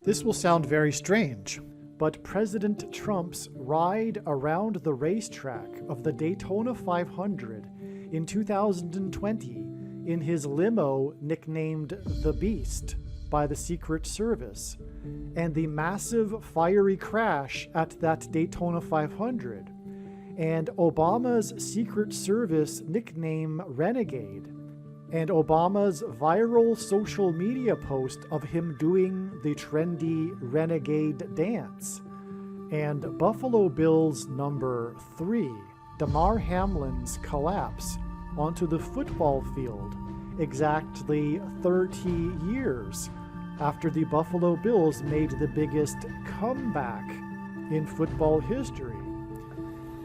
This will sound very strange, but President Trump's ride around the racetrack of the Daytona 500 in 2020 in his limo nicknamed the Beast by the Secret Service, and the massive fiery crash at that Daytona 500, and Obama's Secret Service nickname Renegade, and Obama's viral social media post of him doing the trendy Renegade dance, and Buffalo Bills number 3, Damar Hamlin's collapse onto the football field exactly 30 years after the Buffalo Bills made the biggest comeback in football history,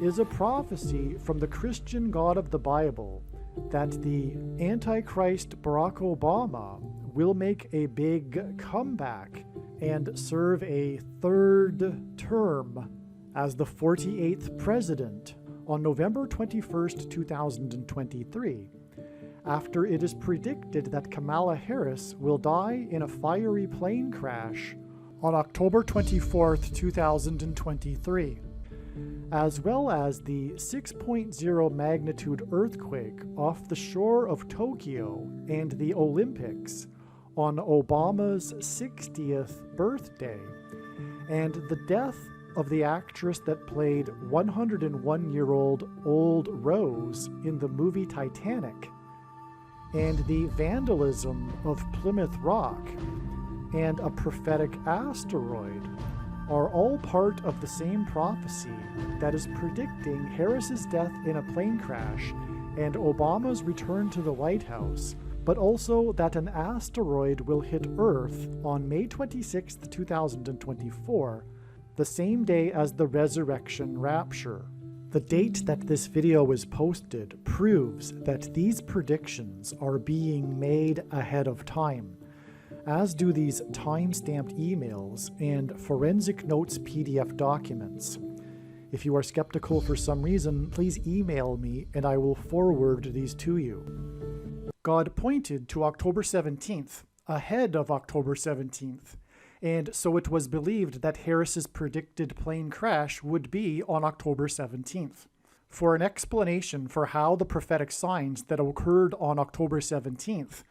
is a prophecy from the Christian God of the Bible that the Antichrist Barack Obama will make a big comeback and serve a third term as the 48th president on November 21st, 2023, after it is predicted that Kamala Harris will die in a fiery plane crash on October 24th, 2023, as well as the 6.0 magnitude earthquake off the shore of Tokyo and the Olympics on Obama's 60th birthday, and the death of the actress that played 101-year-old Old Rose in the movie Titanic, and the vandalism of Plymouth Rock, and a prophetic asteroid are all part of the same prophecy that is predicting Harris's death in a plane crash and Obama's return to the White House, but also that an asteroid will hit Earth on May 26, 2024, the same day as the resurrection rapture. The date that this video was posted proves that these predictions are being made ahead of time, as do these time-stamped emails and forensic notes PDF documents. If you are skeptical for some reason, please email me and I will forward these to you. God pointed to October 17th, ahead of October 17th, and so it was believed that Harris's predicted plane crash would be on October 17th. For an explanation for how the prophetic signs that occurred on October 17th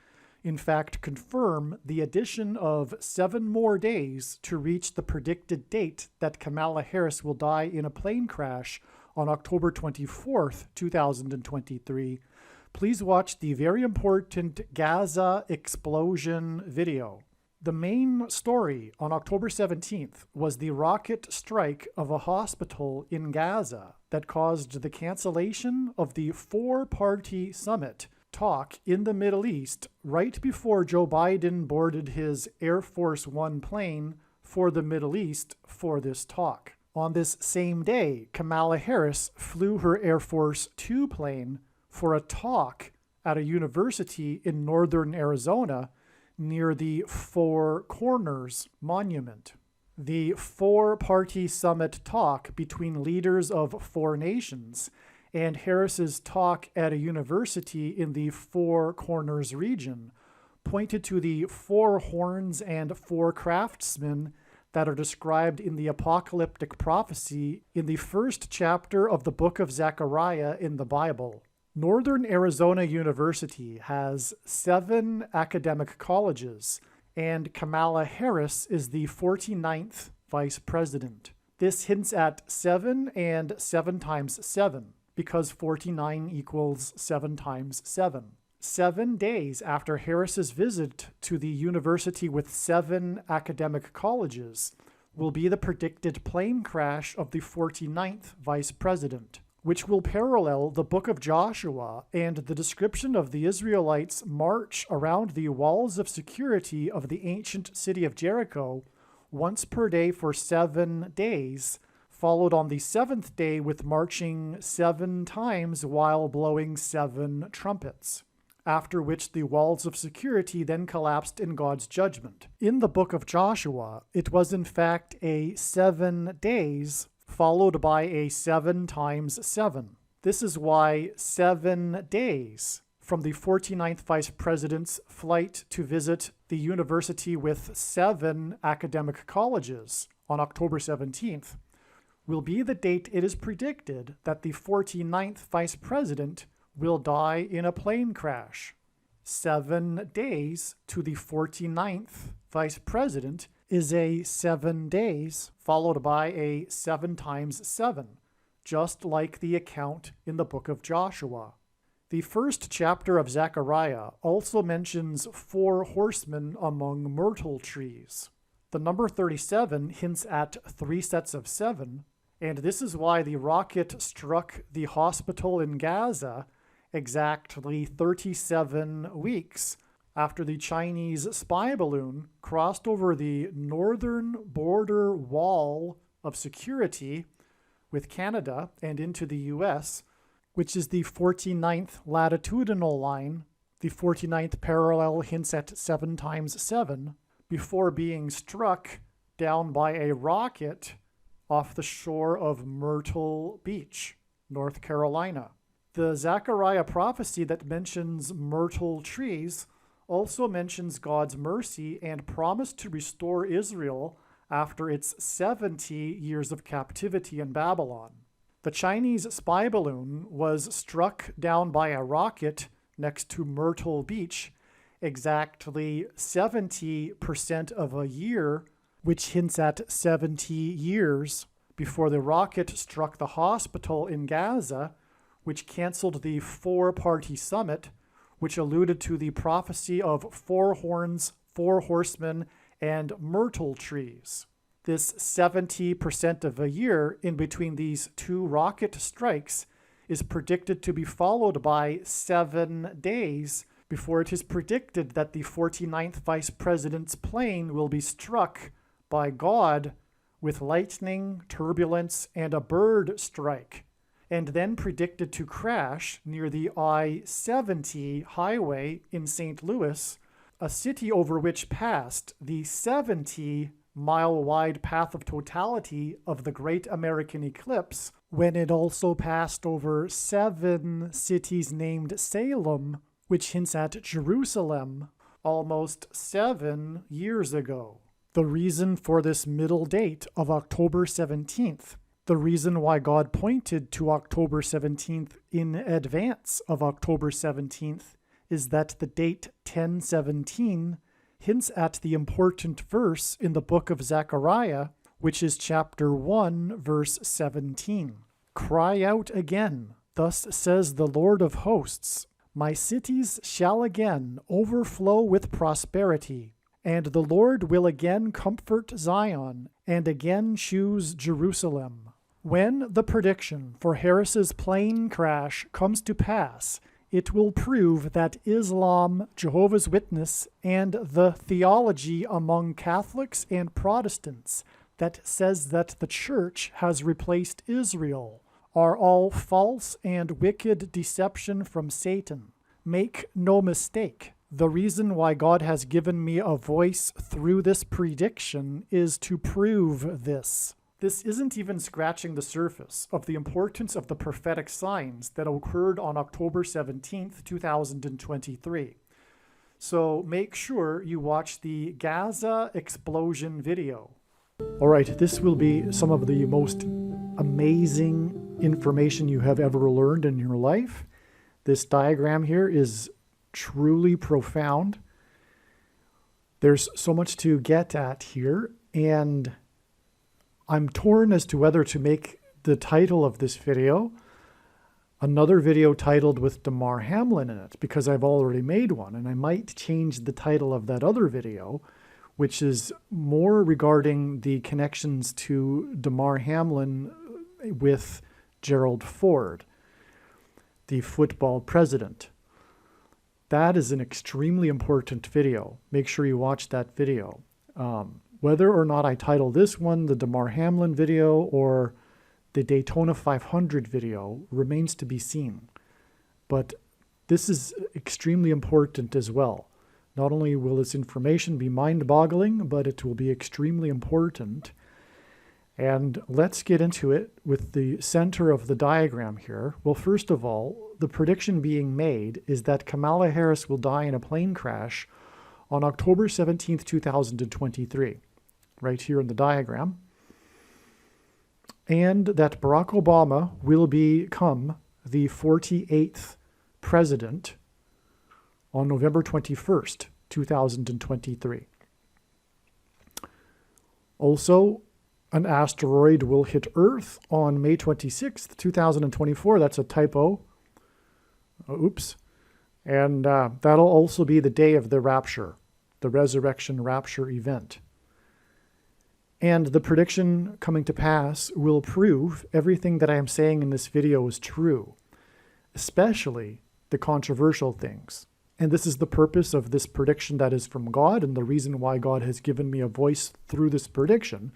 in fact confirm the addition of 7 more days to reach the predicted date that Kamala Harris will die in a plane crash on October 24th, 2023, please watch the very important Gaza explosion video. The main story on October 17th was the rocket strike of a hospital in Gaza that caused the cancellation of the 4-party summit talk in the Middle East right before Joe Biden boarded his Air Force One plane for the Middle East for this talk. On this same day, Kamala Harris flew her Air Force Two plane for a talk at a university in northern Arizona near the Four Corners Monument. The 4-party summit talk between leaders of 4 nations and Harris's talk at a university in the Four Corners region pointed to the 4 horns and 4 craftsmen that are described in the apocalyptic prophecy in the 1st chapter of the book of Zechariah in the Bible. Northern Arizona University has 7 academic colleges, and Kamala Harris is the 49th vice president. This hints at 7 and 7 times 7, because 49 equals 7 times 7. 7 days after Harris's visit to the university with 7 academic colleges will be the predicted plane crash of the 49th vice president, which will parallel the book of Joshua and the description of the Israelites' march around the walls of security of the ancient city of Jericho once per day for 7 days, followed on the 7th day with marching 7 times while blowing 7 trumpets, after which the walls of security then collapsed in God's judgment. In the book of Joshua, it was in fact a 7 days followed by a 7 times 7. This is why 7 days from the 49th Vice President's flight to visit the university with 7 academic colleges on October 17th will be the date it is predicted that the 49th Vice President will die in a plane crash. 7 days to the 49th Vice President is a 7 days followed by a 7 times 7, just like the account in the book of Joshua. The first chapter of Zechariah also mentions 4 horsemen among myrtle trees. The number 37 hints at 3 sets of 7, and this is why the rocket struck the hospital in Gaza exactly 37 weeks after the Chinese spy balloon crossed over the northern border wall of security with Canada and into the US, which is the 49th latitudinal line. The 49th parallel hints at 7 times 7, before being struck down by a rocket off the shore of Myrtle Beach, North Carolina. The Zechariah prophecy that mentions myrtle trees also mentions God's mercy and promise to restore Israel after its 70 years of captivity in Babylon. The Chinese spy balloon was struck down by a rocket next to Myrtle Beach exactly 70% of a year, which hints at 70 years before the rocket struck the hospital in Gaza, which canceled the 4-party summit, which alluded to the prophecy of 4 horns, 4 horsemen, and myrtle trees. This 70% of a year in between these 2 rocket strikes is predicted to be followed by 7 days before it is predicted that the 49th Vice President's plane will be struck by God with lightning, turbulence, and a bird strike, and then predicted to crash near the I-70 highway in St. Louis, a city over which passed the 70-mile-wide path of totality of the Great American Eclipse, when it also passed over 7 cities named Salem, which hints at Jerusalem, almost 7 years ago. The reason for this middle date of October 17th, the reason why God pointed to October 17th in advance of October 17th, is that the date 1017 hints at the important verse in the book of Zechariah, which is chapter 1, verse 17. Cry out again, thus says the Lord of hosts, my cities shall again overflow with prosperity, and the Lord will again comfort Zion, and again choose Jerusalem. When the prediction for Harris's plane crash comes to pass, it will prove that Islam, Jehovah's Witness, and the theology among Catholics and Protestants that says that the Church has replaced Israel are all false and wicked deception from Satan. Make no mistake, the reason why God has given me a voice through this prediction is to prove this. This isn't even scratching the surface of the importance of the prophetic signs that occurred on October 17th, 2023. So make sure you watch the Gaza explosion video. All right, this will be some of the most amazing information you have ever learned in your life. This diagram here is truly profound. There's so much to get at here, and I'm torn as to whether to make the title of this video another video titled with Damar Hamlin in it, because I've already made one, and I might change the title of that other video, which is more regarding the connections to Damar Hamlin with Gerald Ford, the football president. That is an extremely important video. Make sure you watch that video. Whether or not I title this one the Damar Hamlin video or the Daytona 500 video remains to be seen. But this is extremely important as well. Not only will this information be mind-boggling, but it will be extremely important. And let's get into it with the center of the diagram here. Well, first of all, the prediction being made is that Kamala Harris will die in a plane crash on October 17th, 2023, right here in the diagram, and that Barack Obama will become the 48th president on November 21st, 2023. Also, an asteroid will hit Earth on May 26th, 2024. That's a typo. Oops. And that'll also be the day of the rapture, the resurrection rapture event. And the prediction coming to pass will prove everything that I am saying in this video is true, especially the controversial things. And this is the purpose of this prediction that is from God, and the reason why God has given me a voice through this prediction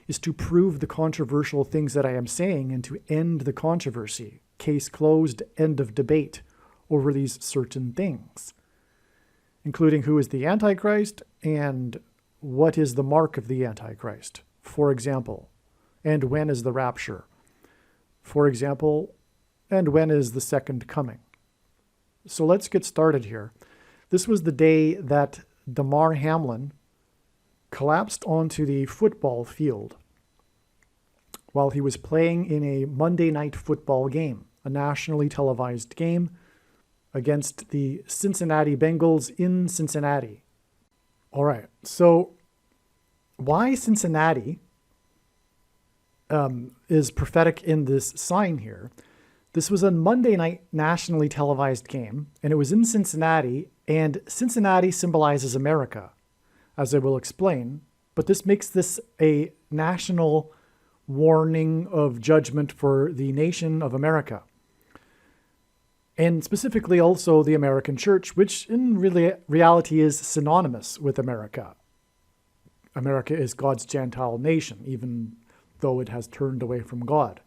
is to prove the controversial things that I am saying and to end the controversy. Case closed, end of debate over these certain things, including who is the Antichrist and what is the mark of the Antichrist, for example, and when is the rapture, for example, and when is the second coming. So let's get started here. This was the day that Damar Hamlin collapsed onto the football field while he was playing in a Monday night football game, a nationally televised game against the Cincinnati Bengals in Cincinnati. All right, so why Cincinnati is prophetic in this sign here. This was a Monday night nationally televised game, and it was in Cincinnati, and Cincinnati symbolizes America, as I will explain, but this makes this a national warning of judgment for the nation of America, and specifically also the American church, which in reality is synonymous with America. America is God's Gentile nation, even though it has turned away from God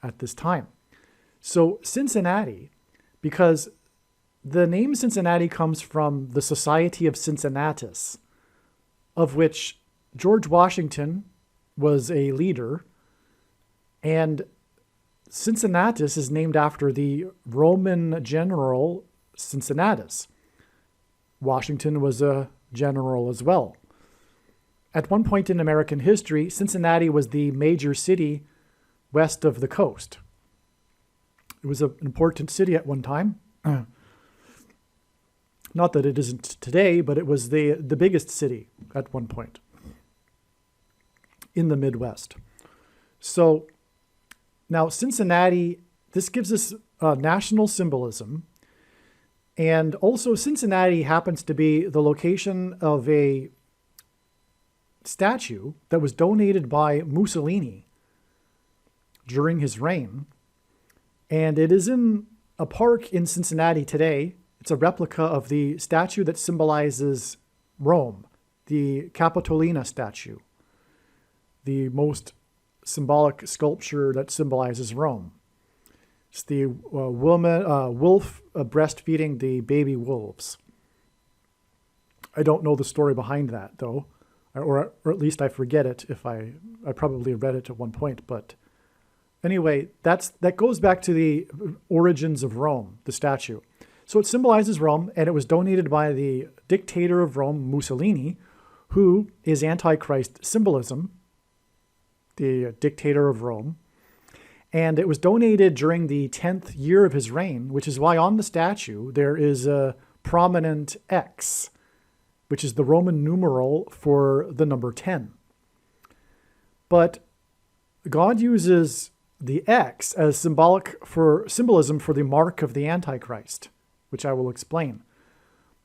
at this time. So Cincinnati, because the name Cincinnati comes from the Society of Cincinnatus, of which George Washington was a leader, and Cincinnatus is named after the Roman general Cincinnatus. Washington was a general as well. At one point in American history, Cincinnati was the major city west of the coast. It was an important city at one time. Not that it isn't today, but it was the biggest city at one point in the Midwest. So now Cincinnati, this gives us national symbolism. And also Cincinnati happens to be the location of a statue that was donated by Mussolini during his reign. And it is in a park in Cincinnati today. It's a replica of the statue that symbolizes Rome, the Capitolina statue, the most symbolic sculpture that symbolizes Rome. It's the wolf breastfeeding the baby wolves. I don't know the story behind that, though, or at least I forget it. If I probably read it at one point, but anyway, that goes back to the origins of Rome, the statue. So it symbolizes Rome, and it was donated by the dictator of Rome, Mussolini, who is Antichrist symbolism, the dictator of Rome. And it was donated during the 10th year of his reign, which is why on the statue there is a prominent X, which is the Roman numeral for the number 10. But God uses the X as symbolism for the mark of the Antichrist, which I will explain.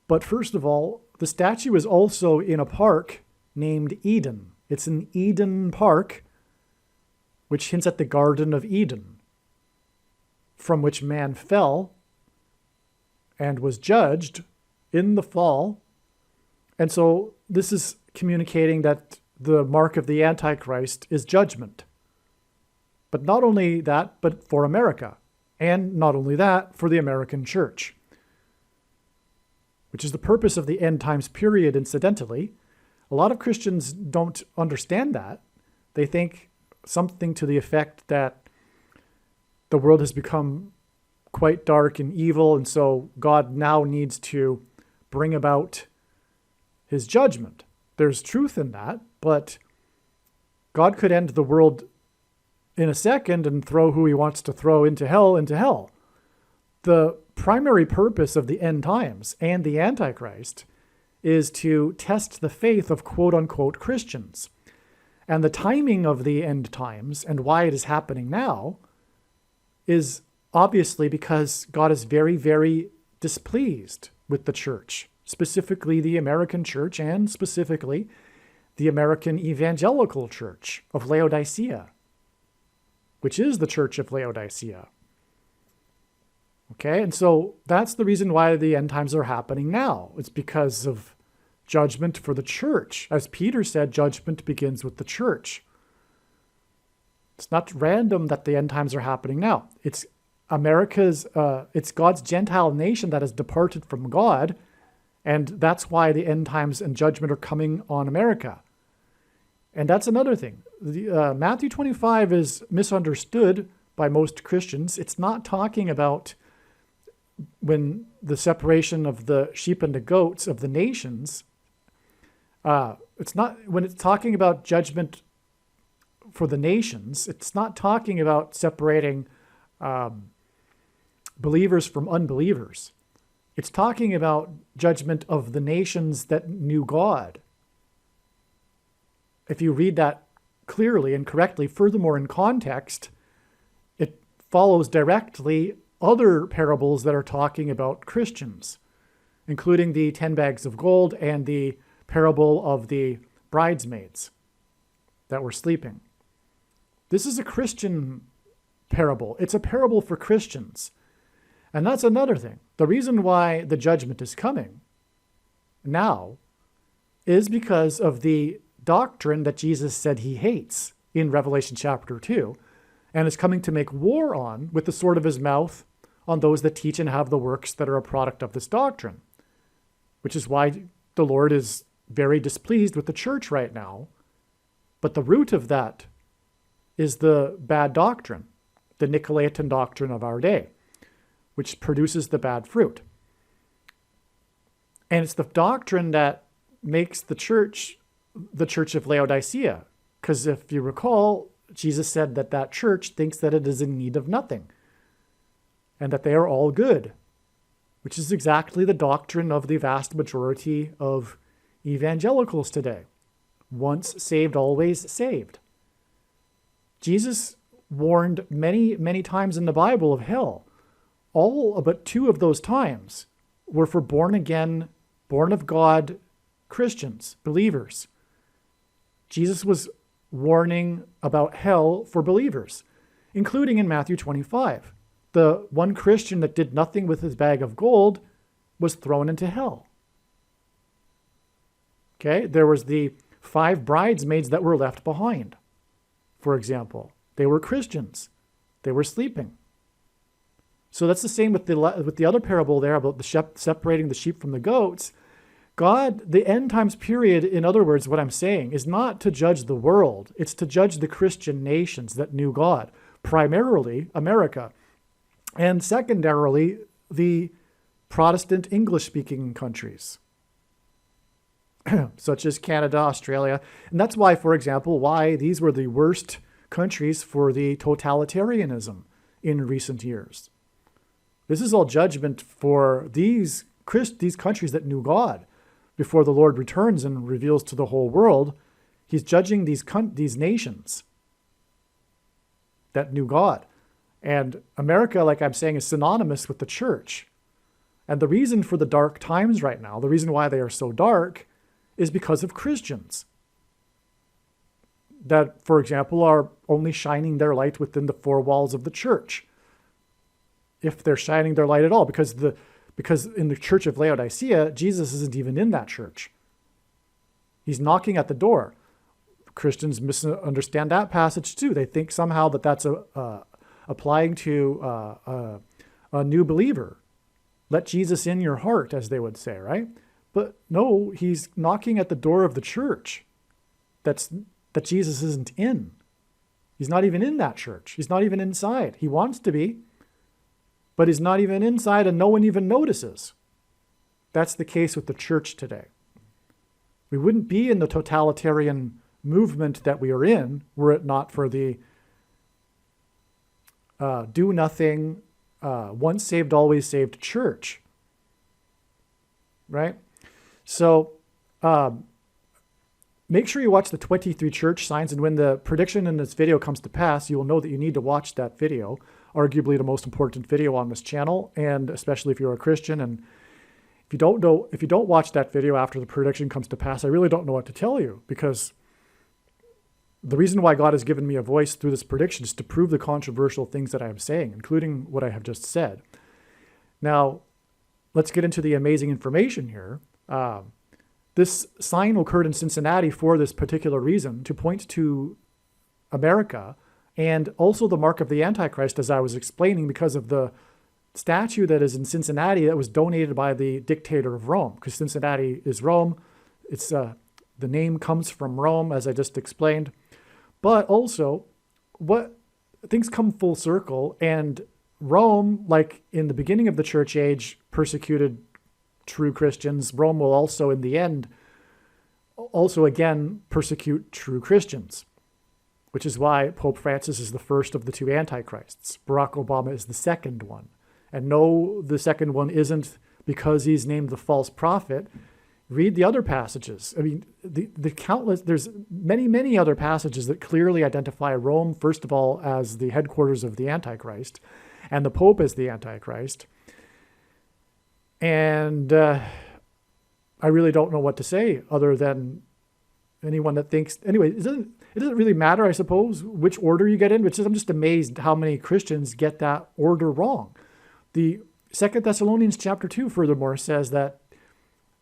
But first of all, the statue is also in a park named Eden. It's an Eden Park, which hints at the Garden of Eden, from which man fell and was judged in the fall. And so this is communicating that the mark of the Antichrist is judgment. But not only that, but for America. And not only that, for the American church, which is the purpose of the end times period, incidentally. A lot of Christians don't understand that. They think something to the effect that the world has become quite dark and evil, and so God now needs to bring about his judgment. There's truth in that, but God could end the world in a second and throw who he wants to throw into hell. The primary purpose of the end times and the Antichrist is to test the faith of quote-unquote Christians. And the timing of the end times and why it is happening now is obviously because God is very, very displeased with the church, specifically the American church and specifically the American evangelical church of Laodicea, which is the church of Laodicea. Okay, and so that's the reason why the end times are happening now. It's because of judgment for the church. As Peter said, judgment begins with the church. It's not random that the end times are happening now. It's it's God's Gentile nation that has departed from God, and that's why the end times and judgment are coming on America. And that's another thing. Matthew 25 is misunderstood by most Christians. It's not talking about when the separation of the sheep and the goats of the nations. It's not when it's talking about judgment for the nations. It's not talking about separating believers from unbelievers. It's talking about judgment of the nations that knew God. If you read that clearly and correctly, furthermore in context, it follows directly other parables that are talking about Christians, including the 10 bags of gold and the parable of the bridesmaids that were sleeping. This is a Christian parable. It's a parable for Christians. And that's another thing. The reason why the judgment is coming now is because of the doctrine that Jesus said he hates in Revelation chapter 2, and is coming to make war on with the sword of his mouth on those that teach and have the works that are a product of this doctrine, which is why the Lord is very displeased with the church right now. But the root of that is the bad doctrine, the Nicolaitan doctrine of our day, which produces the bad fruit. And it's the doctrine that makes the church of Laodicea. Because if you recall, Jesus said that that church thinks that it is in need of nothing and that they are all good, which is exactly the doctrine of the vast majority of evangelicals today. Once saved, always saved. Jesus warned many, many times in the Bible of hell. All but 2 of those times were for born again, born of God Christians, believers. Jesus was warning about hell for believers, including in Matthew 25. The one Christian that did nothing with his bag of gold was thrown into hell. Okay, there was the 5 bridesmaids that were left behind, for example. They were Christians. They were sleeping. So that's the same with the other parable there about the separating the sheep from the goats. God, the end times period, in other words, what I'm saying, is not to judge the world. It's to judge the Christian nations that knew God, primarily America, and secondarily the Protestant English-speaking countries, such as Canada, Australia. And that's why, for example, why these were the worst countries for the totalitarianism in recent years. This is all judgment for these countries that knew God. Before the Lord returns and reveals to the whole world, he's judging these nations that knew God. And America, like I'm saying, is synonymous with the church. And the reason for the dark times right now, the reason why they are so dark, is because of Christians that, for example, are only shining their light within the 4 walls of the church, if they're shining their light at all, because in the church of Laodicea, Jesus isn't even in that church. He's knocking at the door. Christians misunderstand that passage too. They think somehow that that's applying to a new believer. Let Jesus in your heart, as they would say, right? But no, he's knocking at the door of the church that Jesus isn't in. He's not even in that church. He's not even inside. He wants to be, but he's not even inside and no one even notices. That's the case with the church today. We wouldn't be in the totalitarian movement that we are in were it not for the do nothing, once saved, always saved church. Right? So make sure you watch the 23 church signs, and when the prediction in this video comes to pass, you will know that you need to watch that video, arguably the most important video on this channel, and especially if you're a Christian. And if you don't watch that video after the prediction comes to pass, I really don't know what to tell you, because the reason why God has given me a voice through this prediction is to prove the controversial things that I am saying, including what I have just said. Now, let's get into the amazing information here. This sign occurred in Cincinnati for this particular reason, to point to America, and also the mark of the Antichrist, as I was explaining, because of the statue that is in Cincinnati that was donated by the dictator of Rome, because Cincinnati is Rome. It's the name comes from Rome, as I just explained. But also, what things come full circle, and Rome, like in the beginning of the church age, persecuted true Christians. Rome will also, in the end, also again persecute true Christians, which is why Pope Francis is the first of the two antichrists. Barack Obama is the second one. And no, the second one isn't because he's named the false prophet. Read the other passages. I mean, the countless, there's many other passages that clearly identify Rome, first of all, as the headquarters of the Antichrist, and the Pope as the Antichrist. And I really don't know what to say other than anyone that thinks, anyway, it doesn't really matter, I suppose, which order you get in, which is, I'm just amazed how many Christians get that order wrong. The 2 Thessalonians chapter 2, furthermore, says that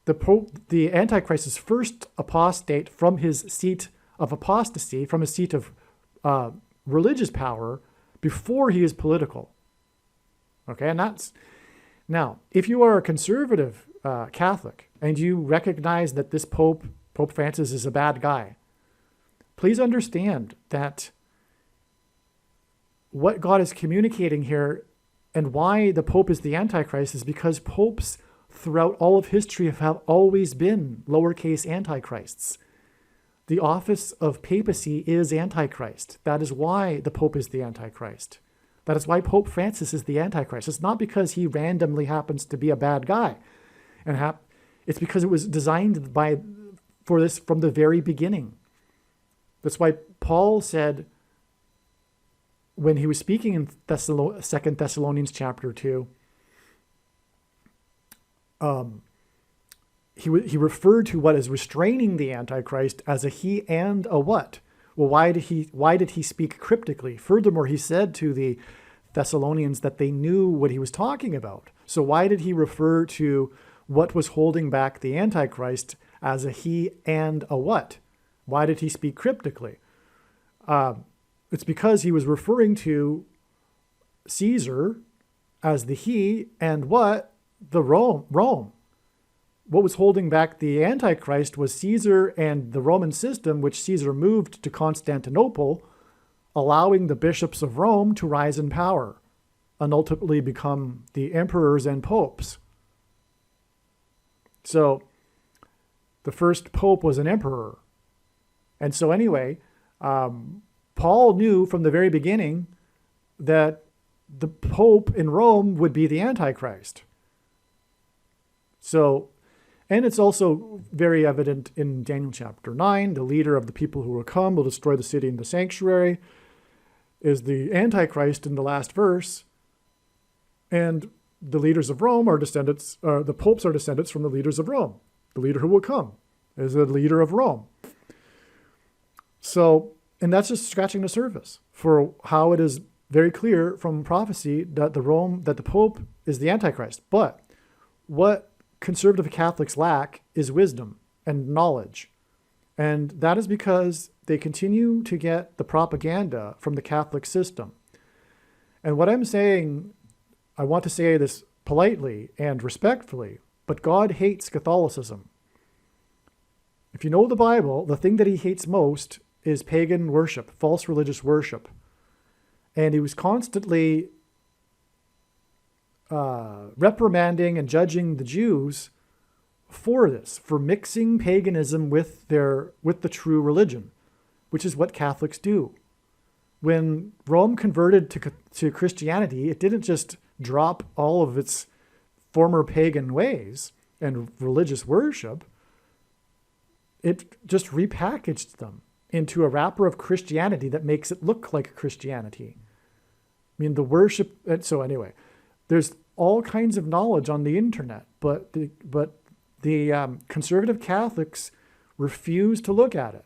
the Pope, the Antichrist, is first apostate from his seat of apostasy, from his seat of religious power, before he is political. Okay, and that's, now, if you are a conservative Catholic and you recognize that this Pope Francis, is a bad guy, please understand that what God is communicating here and why the Pope is the Antichrist is because popes throughout all of history have always been lowercase antichrists. The office of papacy is Antichrist. That is why the Pope is the Antichrist. That is why Pope Francis is the Antichrist. It's not because he randomly happens to be a bad guy. It's because it was designed for this from the very beginning. That's why Paul said, when he was speaking in 2 Thessalonians chapter 2, he referred to what is restraining the Antichrist as a he and a what. Well, why did he speak cryptically? Furthermore, he said to the Thessalonians that they knew what he was talking about. So why did he refer to what was holding back the Antichrist as a he and a what? Why did he speak cryptically? It's because he was referring to Caesar as the he and what? The Rome. What was holding back the Antichrist was Caesar and the Roman system, which Caesar moved to Constantinople, allowing the bishops of Rome to rise in power and ultimately become the emperors and popes. So the first pope was an emperor. And so anyway, Paul knew from the very beginning that the pope in Rome would be the Antichrist. So, and it's also very evident in Daniel chapter 9, the leader of the people who will come, will destroy the city and the sanctuary, is the Antichrist in the last verse. And the leaders of Rome are descendants, the popes are descendants from the leaders of Rome. The leader who will come is the leader of Rome. So, and that's just scratching the surface for how it is very clear from prophecy that the Pope is the Antichrist. But what conservative Catholics lack is wisdom and knowledge. And that is because they continue to get the propaganda from the Catholic system. And what I'm saying, I want to say this politely and respectfully, but God hates Catholicism. If you know the Bible, the thing that he hates most is pagan worship, false religious worship. And he was constantly reprimanding and judging the Jews for this, for mixing paganism with the true religion, which is what Catholics do. When Rome converted to Christianity, it didn't just drop all of its former pagan ways and religious worship. It just repackaged them into a wrapper of Christianity that makes it look like Christianity. I mean, the worship. So anyway, there's all kinds of knowledge on the internet, but the conservative Catholics refuse to look at it.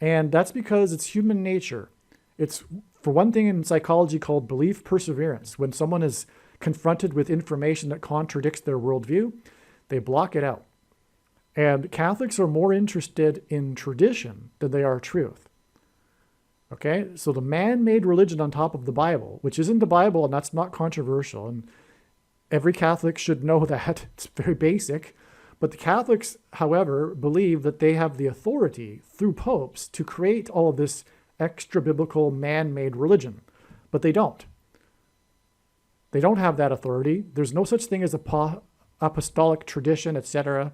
And that's because it's human nature. It's, for one thing, in psychology called belief perseverance. When someone is confronted with information that contradicts their worldview, they block it out. And Catholics are more interested in tradition than they are truth. Okay? So the man-made religion on top of the Bible, which isn't the Bible, and that's not controversial, and every Catholic should know that. It's very basic. But the Catholics, however, believe that they have the authority through popes to create all of this extra-biblical man-made religion. But they don't. They don't have that authority. There's no such thing as apostolic tradition, etc.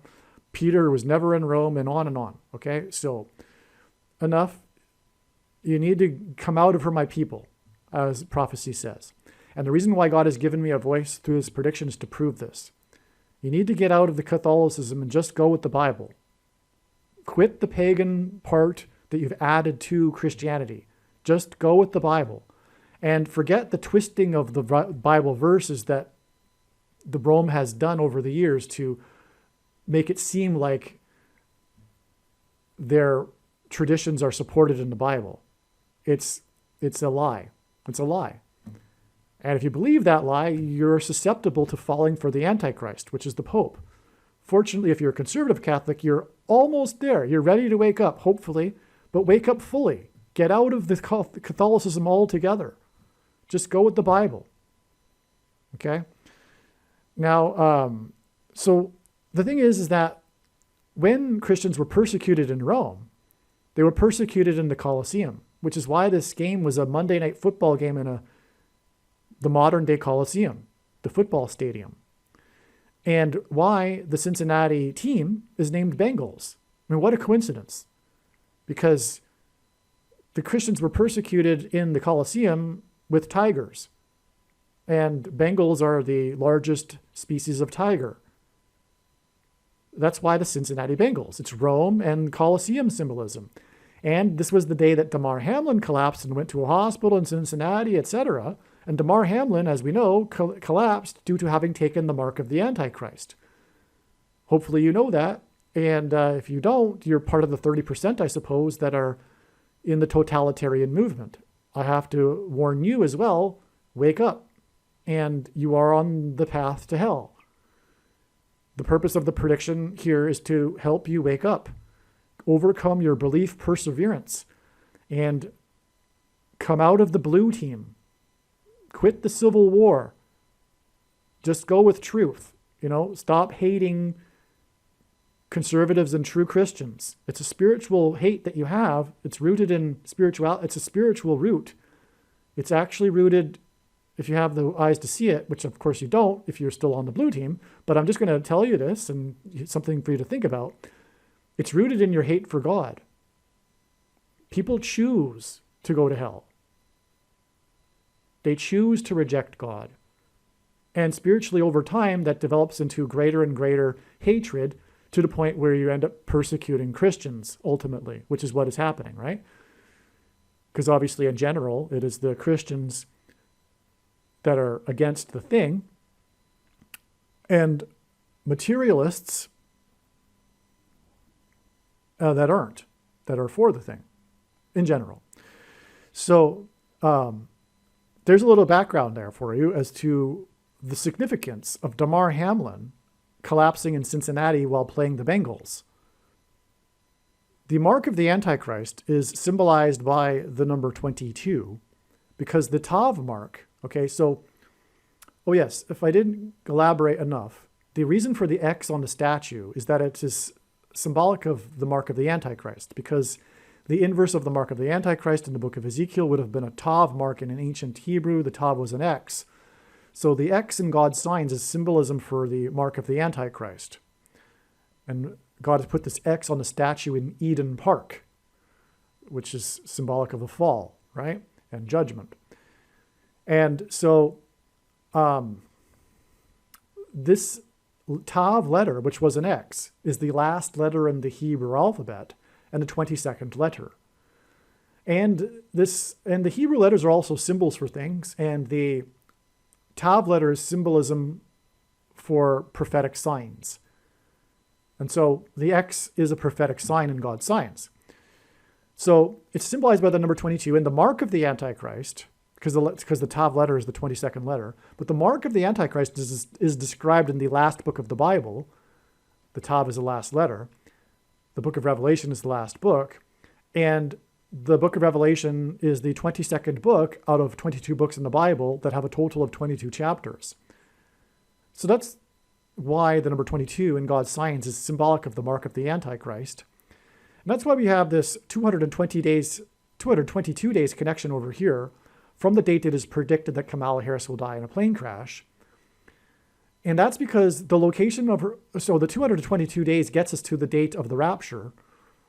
Peter was never in Rome, and on, okay? So, enough. You need to come out of her, my people, as prophecy says. And the reason why God has given me a voice through this prediction is to prove this. You need to get out of the Catholicism and just go with the Bible. Quit the pagan part that you've added to Christianity. Just go with the Bible. And forget the twisting of the Bible verses that the Rome has done over the years to make it seem like their traditions are supported in the Bible. It's a lie. It's a lie. And if you believe that lie, you're susceptible to falling for the Antichrist, which is the Pope. Fortunately, if you're a conservative Catholic, you're almost there. You're ready to wake up, hopefully, but wake up fully. Get out of the Catholicism altogether. Just go with the Bible. Okay? Now, so the thing is that when Christians were persecuted in Rome, they were persecuted in the Colosseum, which is why this game was a Monday night football game in the modern-day Colosseum, the football stadium, and why the Cincinnati team is named Bengals. I mean, what a coincidence. Because the Christians were persecuted in the Colosseum with tigers, and Bengals are the largest species of tiger. That's why the Cincinnati Bengals. It's Rome and Colosseum symbolism. And this was the day that Damar Hamlin collapsed and went to a hospital in Cincinnati, etc., and Damar Hamlin, as we know, collapsed due to having taken the mark of the Antichrist. Hopefully you know that. And if you don't, you're part of the 30%, I suppose, that are in the totalitarian movement. I have to warn you as well, wake up. And you are on the path to hell. The purpose of the prediction here is to help you wake up, overcome your belief perseverance, and come out of the blue team. Quit the Civil War. Just go with truth. Stop hating conservatives and true Christians. It's a spiritual hate that you have. It's rooted in spirituality. It's a spiritual root. It's actually rooted, if you have the eyes to see it, which of course you don't if you're still on the blue team, but I'm just going to tell you this, and it's something for you to think about. It's rooted in your hate for God. People choose to go to hell. They choose to reject God. And spiritually, over time, that develops into greater and greater hatred to the point where you end up persecuting Christians, ultimately, which is what is happening, right? Because obviously, in general, it is the Christians that are against the thing, and materialists that aren't, that are for the thing, in general. So, there's a little background there for you as to the significance of Damar Hamlin collapsing in Cincinnati while playing the Bengals. The mark of the Antichrist is symbolized by the number 22 because the Tav mark, okay, so, oh yes, if I didn't elaborate enough, the reason for the X on the statue is that it is symbolic of the mark of the Antichrist, because the inverse of the mark of the Antichrist in the book of Ezekiel would have been a Tav mark in an ancient Hebrew. The Tav was an X. So the X in God's signs is symbolism for the mark of the Antichrist. And God has put this X on the statue in Eden Park, which is symbolic of the fall, right? And judgment. And so this Tav letter, which was an X, is the last letter in the Hebrew alphabet and the 22nd letter. And the Hebrew letters are also symbols for things, and the Tav letter is symbolism for prophetic signs. And so the X is a prophetic sign in God's signs. So it's symbolized by the number 22, and the mark of the Antichrist, because the Tav letter is the 22nd letter, but the mark of the Antichrist is described in the last book of the Bible. The Tav is the last letter. The book of Revelation is the last book. And the book of Revelation is the 22nd book out of 22 books in the Bible that have a total of 22 chapters. So that's why the number 22 in God's signs is symbolic of the mark of the Antichrist. And that's why we have this 222 days connection over here from the date it is predicted that Kamala Harris will die in a plane crash. And that's because the location of her, so the 222 days gets us to the date of the rapture,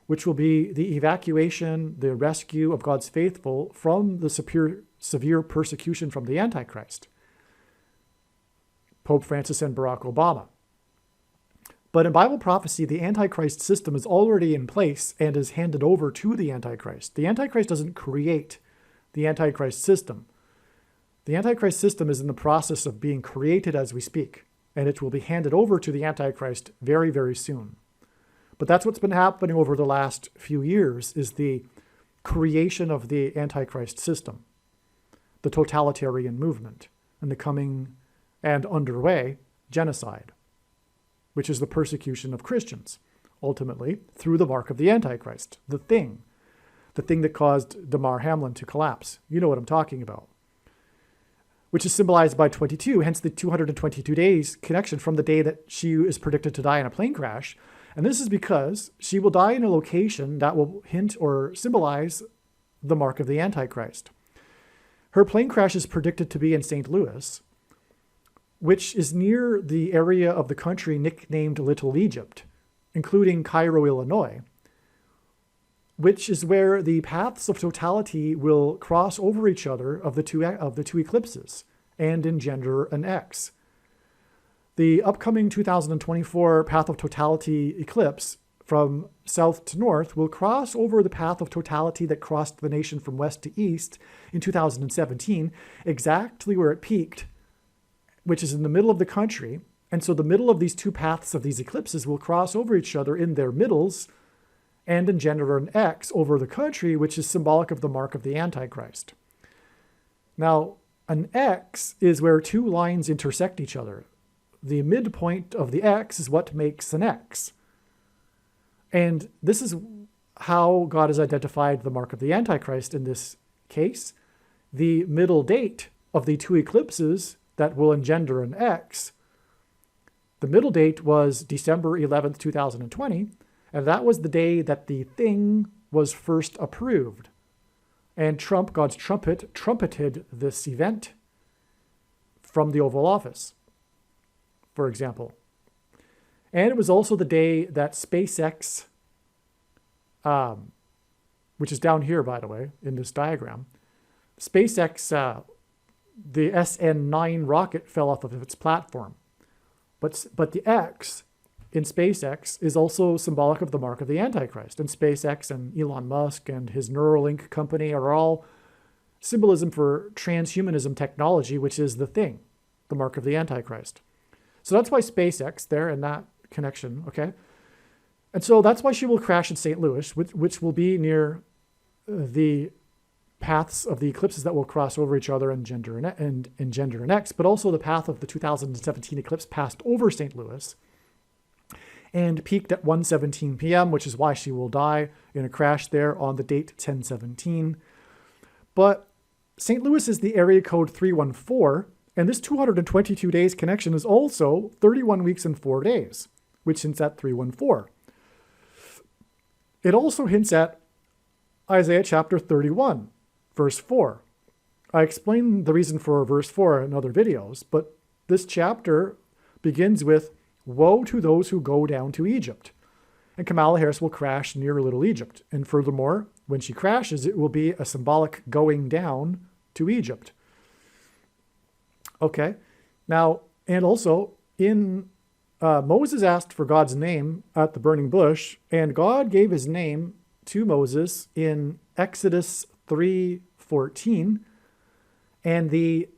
which will be the evacuation, the rescue of God's faithful from the severe persecution from the Antichrist, Pope Francis and Barack Obama. But in Bible prophecy, the Antichrist system is already in place and is handed over to the Antichrist. The Antichrist doesn't create the Antichrist system. The Antichrist system is in the process of being created as we speak, and it will be handed over to the Antichrist very, very soon. But that's what's been happening over the last few years, is the creation of the Antichrist system, the totalitarian movement, and the coming and underway genocide, which is the persecution of Christians, ultimately, through the mark of the Antichrist, the thing that caused Damar Hamlin to collapse. You know what I'm talking about. Which is symbolized by 22, hence the 222 days connection from the day that she is predicted to die in a plane crash. And this is because she will die in a location that will hint or symbolize the mark of the Antichrist. Her plane crash is predicted to be in St. Louis, which is near the area of the country nicknamed Little Egypt, including Cairo, Illinois, which is where the paths of totality will cross over each other of the two eclipses and engender an X. The upcoming 2024 path of totality eclipse from south to north will cross over the path of totality that crossed the nation from west to east in 2017, exactly where it peaked, which is in the middle of the country. And so the middle of these two paths of these eclipses will cross over each other in their middles and engender an X over the country, which is symbolic of the mark of the Antichrist. Now, an X is where two lines intersect each other. The midpoint of the X is what makes an X. And this is how God has identified the mark of the Antichrist in this case. The middle date of the two eclipses that will engender an X, the middle date was December 11th, 2020, and that was the day that the thing was first approved. And Trump, God's trumpet, trumpeted this event from the Oval Office, for example. And it was also the day that SpaceX, which is down here, by the way, in this diagram, SpaceX, the SN9 rocket fell off of its platform. But the X in SpaceX is also symbolic of the mark of the Antichrist. And SpaceX and Elon Musk and his Neuralink company are all symbolism for transhumanism technology, which is the thing, the mark of the Antichrist. So that's why SpaceX there in that connection, okay? And so that's why she will crash in St. Louis, which will be near the paths of the eclipses that will cross over each other and engender an X, but also the path of the 2017 eclipse passed over St. Louis and peaked at 1:17 p.m., which is why she will die in a crash there on the date 10/17. But St. Louis is the area code 314, and this 222 days connection is also 31 weeks and 4 days, which hints at 314. It also hints at Isaiah chapter 31, verse 4, I explained the reason for verse 4 in other videos, but this chapter begins with, "Woe to those who go down to Egypt." And Kamala Harris will crash near Little Egypt. And furthermore, when she crashes, it will be a symbolic going down to Egypt. Okay. Now, and also in Moses asked for God's name at the burning bush, and God gave his name to Moses in Exodus 3:14. And the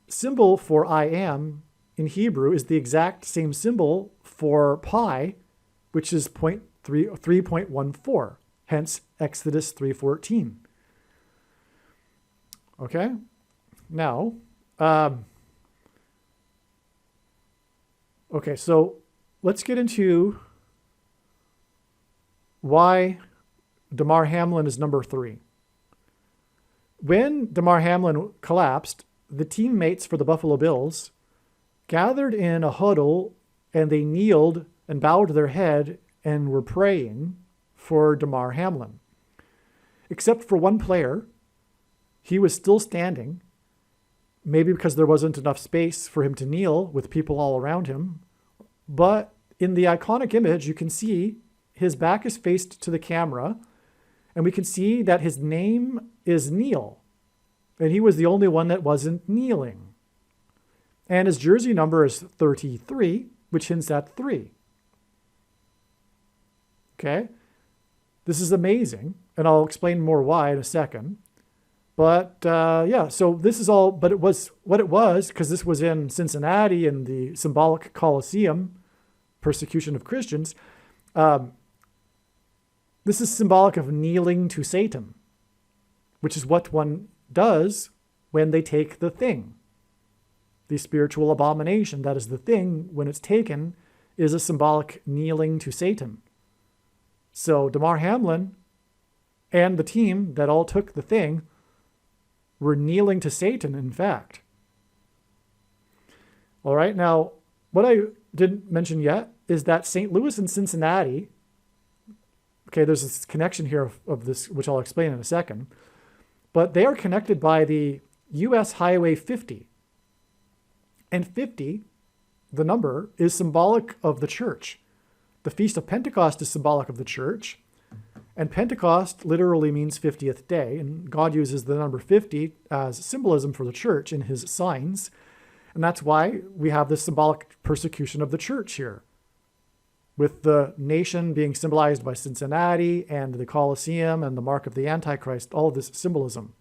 symbol for I am in Hebrew is the exact same symbol for pi, which is 3.14, hence Exodus 3:14. Okay? Now, okay, so let's get into why Damar Hamlin is number 3. When Damar Hamlin collapsed, the teammates for the Buffalo Bills gathered in a huddle, and they kneeled and bowed their head and were praying for Damar Hamlin. Except for one player, he was still standing, maybe because there wasn't enough space for him to kneel with people all around him. But in the iconic image, you can see his back is faced to the camera, and we can see that his name is Neil, and he was the only one that wasn't kneeling. And his jersey number is 33, which hints at 3. Okay? This is amazing, and I'll explain more why in a second. But yeah, so this is all, but it was what it was, because this was in Cincinnati in the symbolic Colosseum, persecution of Christians. This is symbolic of kneeling to Satan, which is what one does when they take the thing. The spiritual abomination, that is the thing, when it's taken, is a symbolic kneeling to Satan. So Damar Hamlin and the team that all took the thing were kneeling to Satan, in fact. All right, now, what I didn't mention yet is that St. Louis and Cincinnati, okay, there's this connection here of this, which I'll explain in a second, but they are connected by the U.S. Highway 50. And 50, the number, is symbolic of the church. The Feast of Pentecost is symbolic of the church, and Pentecost literally means 50th day, and God uses the number 50 as symbolism for the church in his signs, and that's why we have this symbolic persecution of the church here, with the nation being symbolized by Cincinnati and the Colosseum and the mark of the Antichrist, all of this symbolism.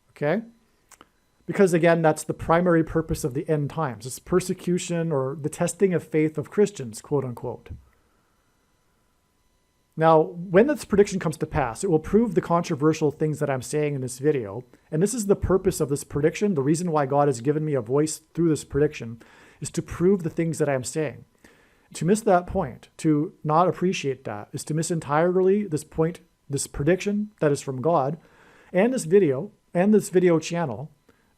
Okay? Because again, that's the primary purpose of the end times. It's persecution or the testing of faith of Christians, quote unquote. Now, when this prediction comes to pass, it will prove the controversial things that I'm saying in this video. And this is the purpose of this prediction. The reason why God has given me a voice through this prediction is to prove the things that I'm saying. To miss that point, to not appreciate that, is to miss entirely this point, this prediction that is from God, and this video channel.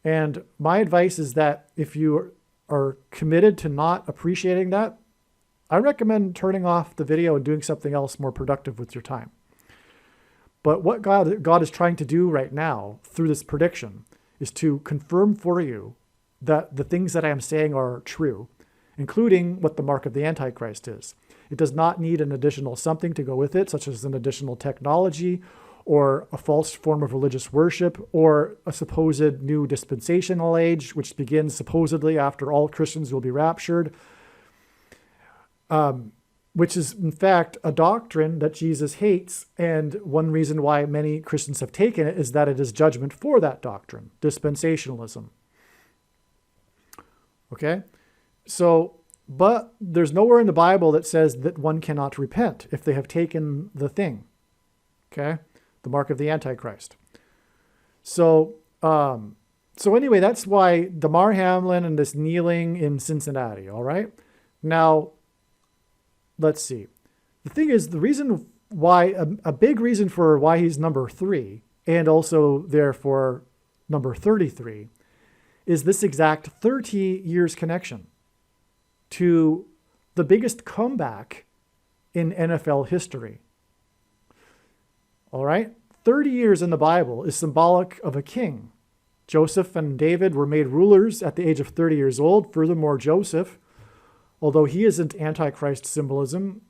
And my advice is that if you are committed to not appreciating that, I recommend turning off the video and doing something else more productive with your time. But what God is trying to do right now through this prediction is to confirm for you that the things that I am saying are true, including what the mark of the Antichrist is. It does not need an additional something to go with it, such as an additional technology or a false form of religious worship, or a supposed new dispensational age, which begins supposedly after all Christians will be raptured, which is in fact a doctrine that Jesus hates. And one reason why many Christians have taken it is that it is judgment for that doctrine, dispensationalism. Okay? So, but there's nowhere in the Bible that says that one cannot repent if they have taken the thing. Okay? The mark of the Antichrist. So anyway, that's why Damar Hamlin and this kneeling in Cincinnati, all right? Now, let's see. The thing is, the reason why, a big reason for why he's number 3, and also therefore number 33, is this exact 30 years connection to the biggest comeback in NFL history. All right? 30 years in the Bible is symbolic of a king. Joseph and David were made rulers at the age of 30 years old. Furthermore, Joseph, although he isn't Antichrist symbolism,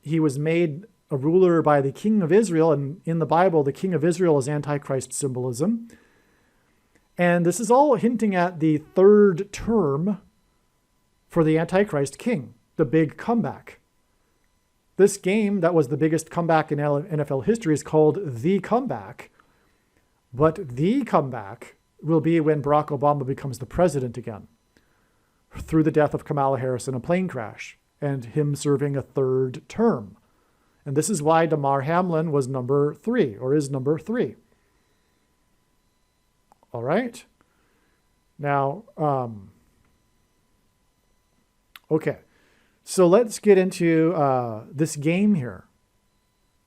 he was made a ruler by the king of Israel. And in the Bible, the king of Israel is Antichrist symbolism. And this is all hinting at the third term for the Antichrist king, the big comeback. This game that was the biggest comeback in NFL history is called The Comeback. But the comeback will be when Barack Obama becomes the president again, through the death of Kamala Harris in a plane crash and him serving a third term. And this is why Damar Hamlin was number 3, or is number 3. All right. Now, okay. So let's get into this game here.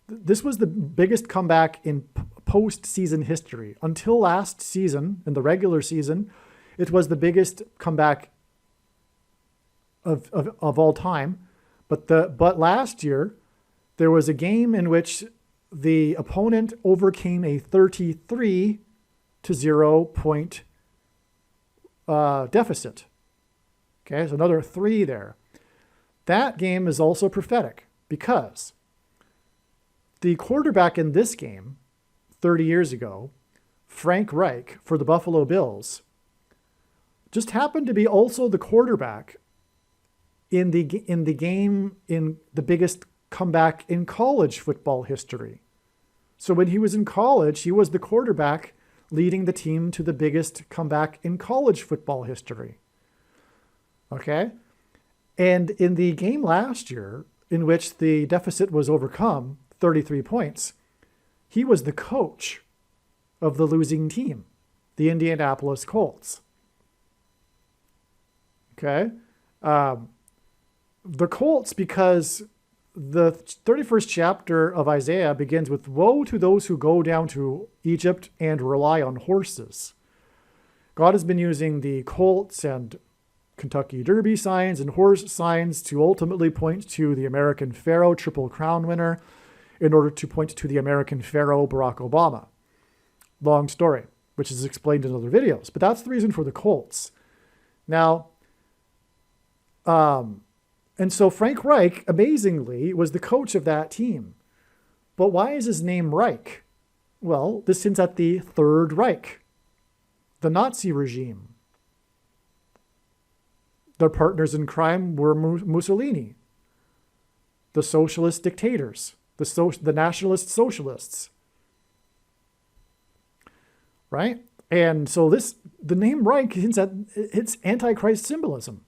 This was the biggest comeback in postseason history. Until last season, in the regular season, it was the biggest comeback of all time. But last year, there was a game in which the opponent overcame a 33-0 point deficit. Okay, so another 3 there. That game is also prophetic because the quarterback in this game 30 years ago, Frank Reich for the Buffalo Bills, just happened to be also the quarterback in the game in the biggest comeback in college football history. So when he was in college, he was the quarterback leading the team to the biggest comeback in college football history. Okay? And in the game last year, in which the deficit was overcome, 33 points, he was the coach of the losing team, the Indianapolis Colts. Okay? The Colts, because the 31st chapter of Isaiah begins with, "Woe to those who go down to Egypt and rely on horses." God has been using the Colts and Kentucky Derby signs and horse signs to ultimately point to the American Pharaoh, Triple Crown winner, in order to point to the American Pharaoh, Barack Obama. Long story, which is explained in other videos. But that's the reason for the Colts. Now, and so Frank Reich, amazingly, was the coach of that team. But why is his name Reich? Well, this hints at the Third Reich, the Nazi regime. Their partners in crime were Mussolini, the socialist dictators, the nationalist socialists. Right? And so the name Reich hints at it's Antichrist symbolism.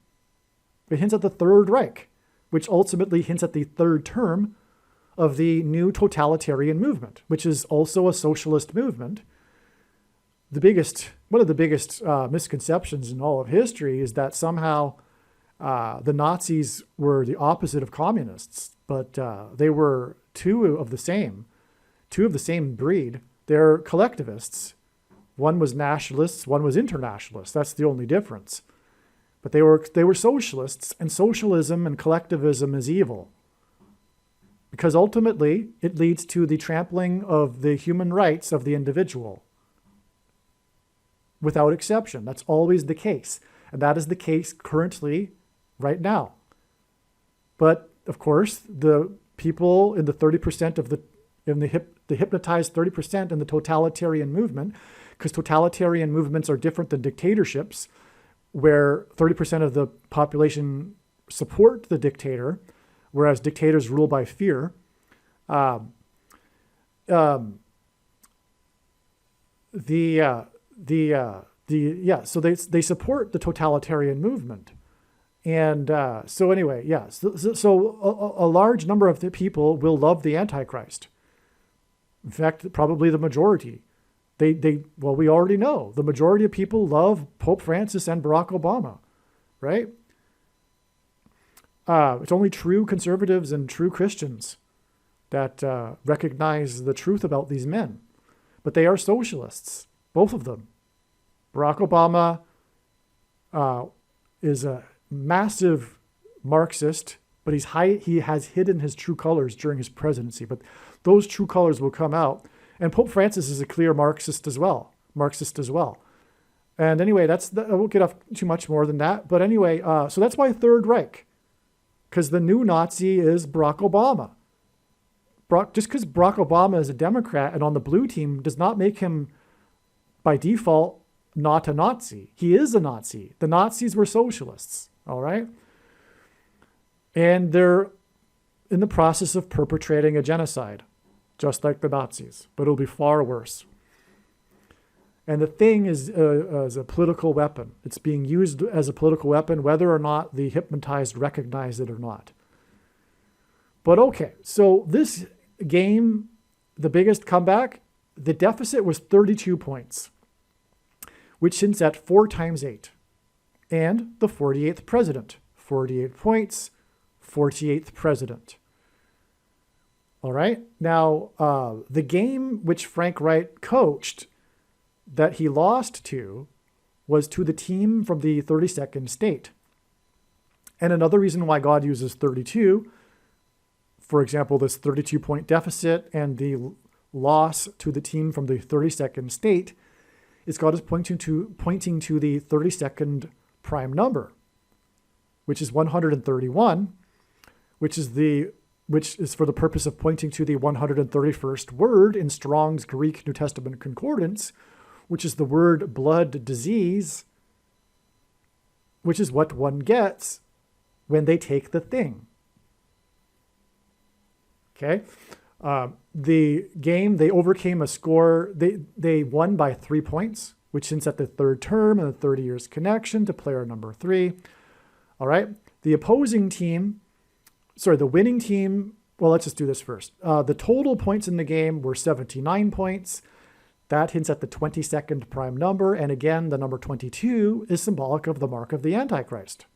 It hints at the Third Reich, which ultimately hints at the third term of the new totalitarian movement, which is also a socialist movement. One of the biggest misconceptions in all of history is that somehow the Nazis were the opposite of communists, but they were two of the same breed. They're collectivists. One was nationalists, one was internationalists. That's the only difference. But they were socialists, and socialism and collectivism is evil. Because ultimately, it leads to the trampling of the human rights of the individual. Without exception. That's always the case. And that is the case currently, right now. But, of course, the people in the 30% of the hypnotized 30% in the totalitarian movement, because totalitarian movements are different than dictatorships, where 30% of the population support the dictator, whereas dictators rule by fear. So they support the totalitarian movement. And so anyway, yes. So a large number of the people will love the Antichrist. In fact, probably the majority. Well, we already know the majority of people love Pope Francis and Barack Obama, right? It's only true conservatives and true Christians that recognize the truth about these men. But they are socialists, both of them. Barack Obama is a massive Marxist, but he has hidden his true colors during his presidency. But those true colors will come out. And Pope Francis is a clear Marxist as well. And anyway, I won't get off too much more than that. But anyway, so that's why Third Reich, because the new Nazi is Barack Obama. Just because Barack Obama is a Democrat and on the blue team does not make him, by default, not a Nazi. He is a Nazi. The Nazis were socialists, all right? And they're in the process of perpetrating a genocide, just like the Nazis, but it'll be far worse. And the thing is a political weapon. It's being used as a political weapon, whether or not the hypnotized recognize it or not. But okay, so this game, the biggest comeback, the deficit was 32 points, which hints at 4 times 8. And the 48th president, 48 points, 48th president. All right. Now, the game which Frank Wright coached that he lost to was to the team from the 32nd state. And another reason why God uses 32, for example, this 32-point deficit and the loss to the team from the 32nd state, is God is pointing to the 32nd prime number, which is 131, which is for the purpose of pointing to the 131st word in Strong's Greek New Testament Concordance, which is the word blood disease, which is what one gets when they take the thing. Okay? The game, they overcame a score. They won by 3 points, which hints at the third term and the 30 years connection to player number 3. All right? The winning team, well, let's just do this first. The total points in the game were 79 points. That hints at the 22nd prime number. And again, the number 22 is symbolic of the mark of the Antichrist.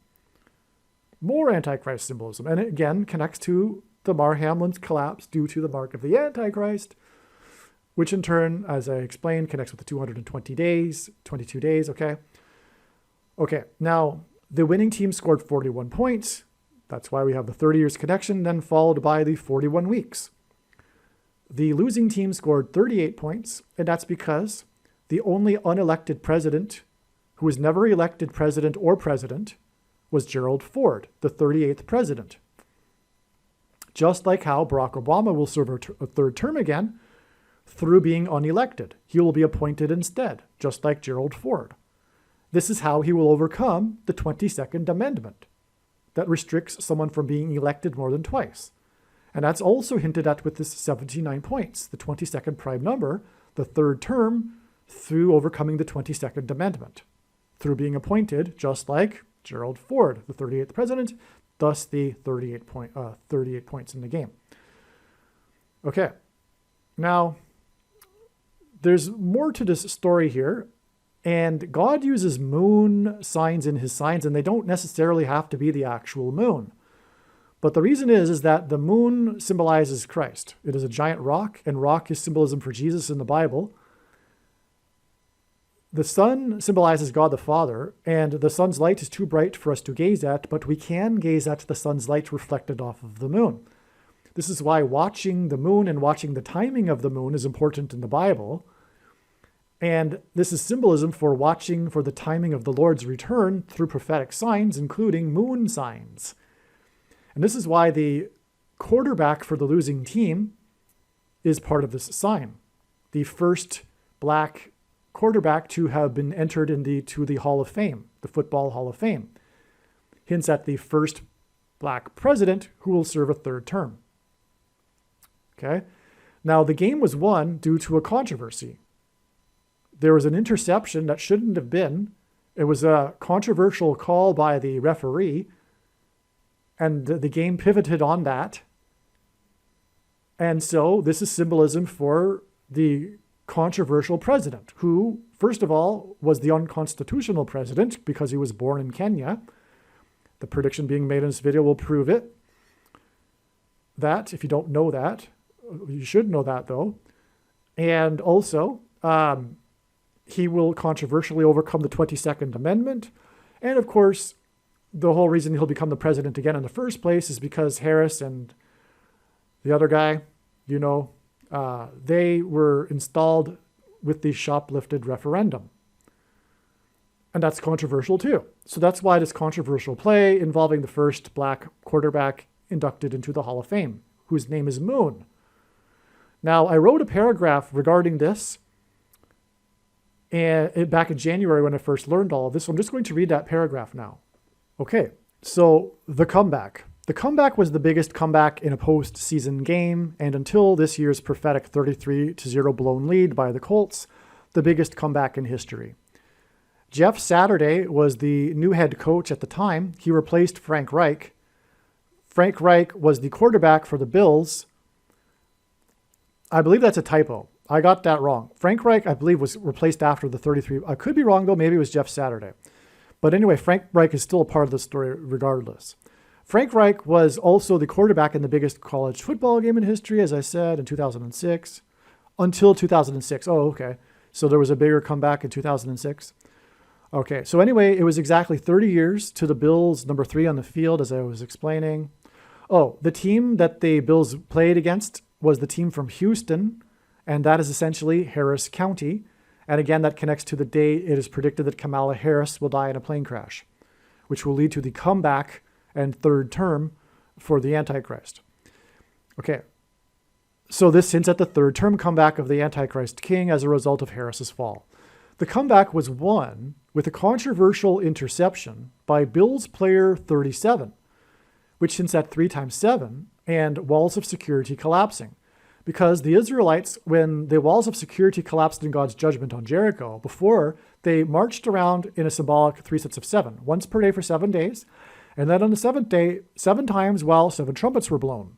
More Antichrist symbolism. And it again connects to the Mar Hamlin's collapse due to the mark of the Antichrist, which in turn, as I explained, connects with the 220 days, 22 days, okay? Okay, now the winning team scored 41 points. That's why we have the 30 years connection, then followed by the 41 weeks. The losing team scored 38 points, and that's because the only unelected president who was never elected president was Gerald Ford, the 38th president. Just like how Barack Obama will serve a third term again through being unelected. He will be appointed instead, just like Gerald Ford. This is how he will overcome the 22nd Amendment that restricts someone from being elected more than twice. And that's also hinted at with this 79 points, the 22nd prime number, the third term, through overcoming the 22nd Amendment, through being appointed, just like Gerald Ford, the 38th president, thus the 38 points in the game. Okay, now there's more to this story here, and God uses moon signs in his signs, and they don't necessarily have to be the actual moon. But the reason is that the moon symbolizes Christ. It is a giant rock, and rock is symbolism for Jesus in the Bible. The sun symbolizes God the Father, and the sun's light is too bright for us to gaze at, but we can gaze at the sun's light reflected off of the moon. This is why watching the moon and watching the timing of the moon is important in the Bible. And this is symbolism for watching for the timing of the Lord's return through prophetic signs, including moon signs. And this is why the quarterback for the losing team is part of this sign. The first black quarterback to have been entered to the Hall of Fame, the Football Hall of Fame. Hints at the first black president who will serve a third term. Okay? Now, the game was won due to a controversy. There was an interception that shouldn't have been. It was a controversial call by the referee, and the game pivoted on that. And so this is symbolism for the controversial president, who, first of all, was the unconstitutional president because he was born in Kenya. The prediction being made in this video will prove it. That, if you don't know that, you should know that though. And also, he will controversially overcome the 22nd Amendment. And of course, the whole reason he'll become the president again in the first place is because Harris and the other guy, they were installed with the shoplifted referendum. And that's controversial too. So that's why this controversial play involving the first black quarterback inducted into the Hall of Fame, whose name is Moon. Now, I wrote a paragraph regarding this and back in January when I first learned all of this. So I'm just going to read that paragraph now. Okay, so the comeback. The comeback was the biggest comeback in a postseason game, and until this year's prophetic 33-0 blown lead by the Colts, the biggest comeback in history. Jeff Saturday was the new head coach at the time. He replaced Frank Reich. Frank Reich was the quarterback for the Bills. I believe that's a typo. I got that wrong. Frank Reich, I believe, was replaced after the 33. I could be wrong, though. Maybe it was Jeff Saturday. But anyway, Frank Reich is still a part of the story regardless. Frank Reich was also the quarterback in the biggest college football game in history, as I said, in 2006. Until 2006. Oh, okay. So there was a bigger comeback in 2006. Okay, so anyway, it was exactly 30 years to the Bills' number 3 on the field, as I was explaining. Oh, the team that the Bills played against was the team from Houston, and that is essentially Harris County. And again, that connects to the day it is predicted that Kamala Harris will die in a plane crash, which will lead to the comeback and third term for the Antichrist. Okay, so this hints at the third term comeback of the Antichrist king as a result of Harris's fall. The comeback was won with a controversial interception by Bills player 37, which hints at 3 times 7 and walls of security collapsing. Because the Israelites, when the walls of security collapsed in God's judgment on Jericho, before they marched around in a symbolic 3 sets of 7, once per day for 7 days, and then on the 7th day, 7 times while 7 trumpets were blown.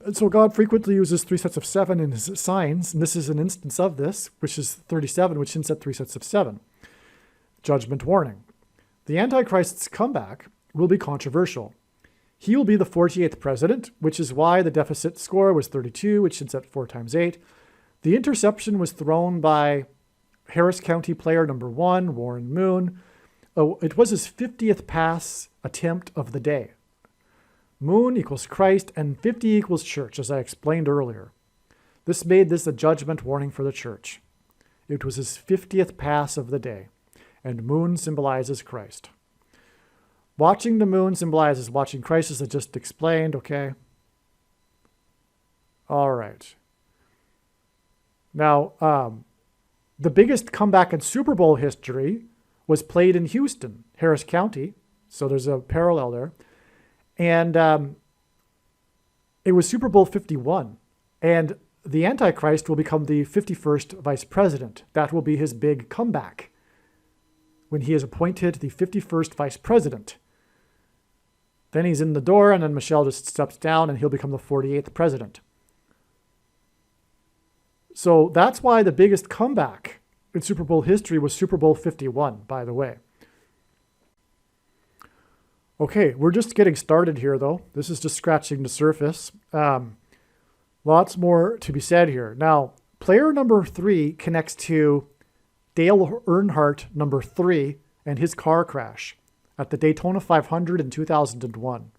And so God frequently uses 3 sets of 7 in his signs, and this is an instance of this, which is 37, which hints at 3 sets of 7. Judgment warning. The Antichrist's comeback will be controversial. He will be the 48th president, which is why the deficit score was 32, which hints at 4 times 8. The interception was thrown by Harris County player number 1, Warren Moon. Oh, it was his 50th pass attempt of the day. Moon equals Christ, and 50 equals church, as I explained earlier. This made this a judgment warning for the church. It was his 50th pass of the day, and moon symbolizes Christ. Watching the moon symbolizes watching Christ, as I just explained, okay? All right. Now, the biggest comeback in Super Bowl history was played in Houston, Harris County, so there's a parallel there. And it was Super Bowl 51. And the Antichrist will become the 51st vice president. That will be his big comeback when he is appointed the 51st vice president. Then he's in the door, and then Michelle just steps down, and he'll become the 48th president. So that's why the biggest comeback in Super Bowl history was Super Bowl 51, by the way. Okay, we're just getting started here, though. This is just scratching the surface. Lots more to be said here. Now, player number 3 connects to Dale Earnhardt, number 3, and his car crash at the Daytona 500 in 2001.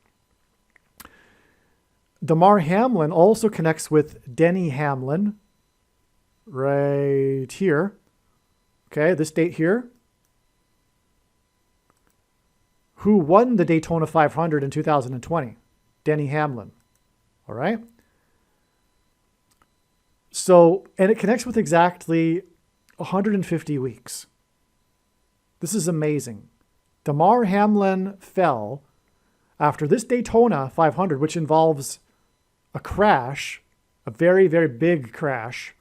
Damar Hamlin also connects with Denny Hamlin right here. Okay, this date here. Who won the Daytona 500 in 2020? Denny Hamlin. All right. So, and it connects with exactly 150 weeks. This is amazing. Damar Hamlin fell after this Daytona 500, which involves a crash, a very, very big crash.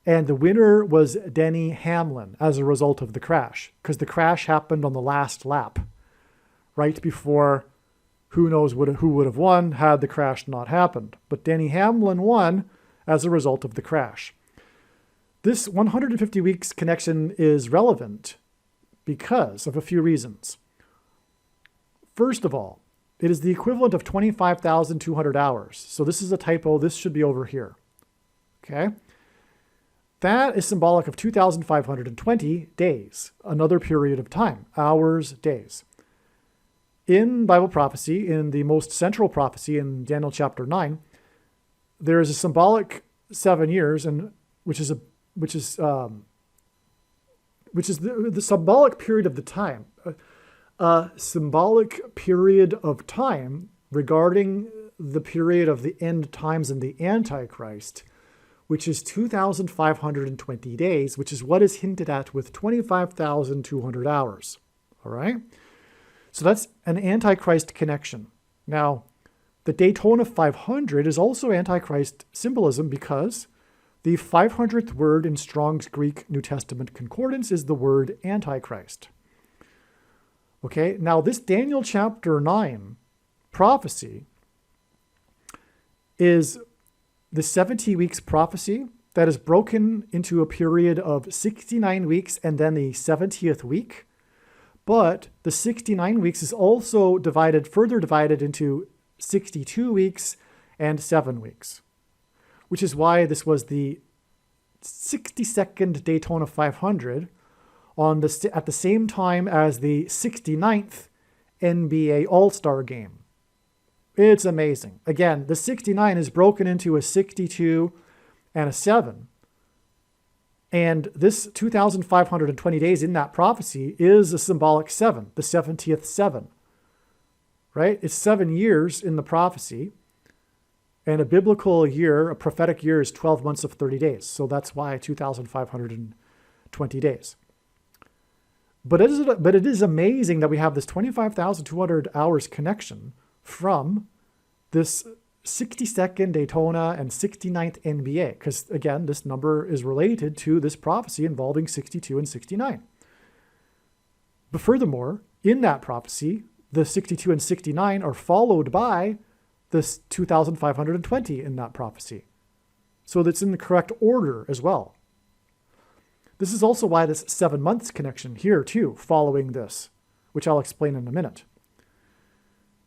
And the winner was Denny Hamlin as a result of the crash, because the crash happened on the last lap, right before who knows who would have won had the crash not happened. But Denny Hamlin won as a result of the crash. This 150 weeks connection is relevant because of a few reasons. First of all, it is the equivalent of 25,200 hours. So this is a typo. This should be over here. Okay? That is symbolic of 2,520 days, another period of time, hours, days. In Bible prophecy, in the most central prophecy in Daniel chapter 9, there is a symbolic 7 years, and which is which is the symbolic period of the time. A symbolic period of time regarding the period of the end times and the Antichrist, which is 2,520 days, which is what is hinted at with 25,200 hours. All right? So that's an Antichrist connection. Now, the Daytona 500 is also Antichrist symbolism because the 500th word in Strong's Greek New Testament Concordance is the word Antichrist. Okay, now this Daniel chapter 9 prophecy is the 70 weeks prophecy that is broken into a period of 69 weeks and then the 70th week. But the 69 weeks is also further divided into 62 weeks and 7 weeks, which is why this was the 62nd Daytona 500 at the same time as the 69th NBA All-Star Game. It's amazing. Again, the 69 is broken into a 62 and a 7. And this 2,520 days in that prophecy is a symbolic 7, the 70th 7. Right? It's 7 years in the prophecy. And a biblical year, a prophetic year, is 12 months of 30 days. So that's why 2,520 days. But it is amazing that we have this 25,200 hours connection from this 62nd Daytona and 69th NBA, because again, this number is related to this prophecy involving 62 and 69. But furthermore, in that prophecy, the 62 and 69 are followed by this 2,520 in that prophecy. So that's in the correct order as well. This is also why this 7 months connection here too, following this, which I'll explain in a minute.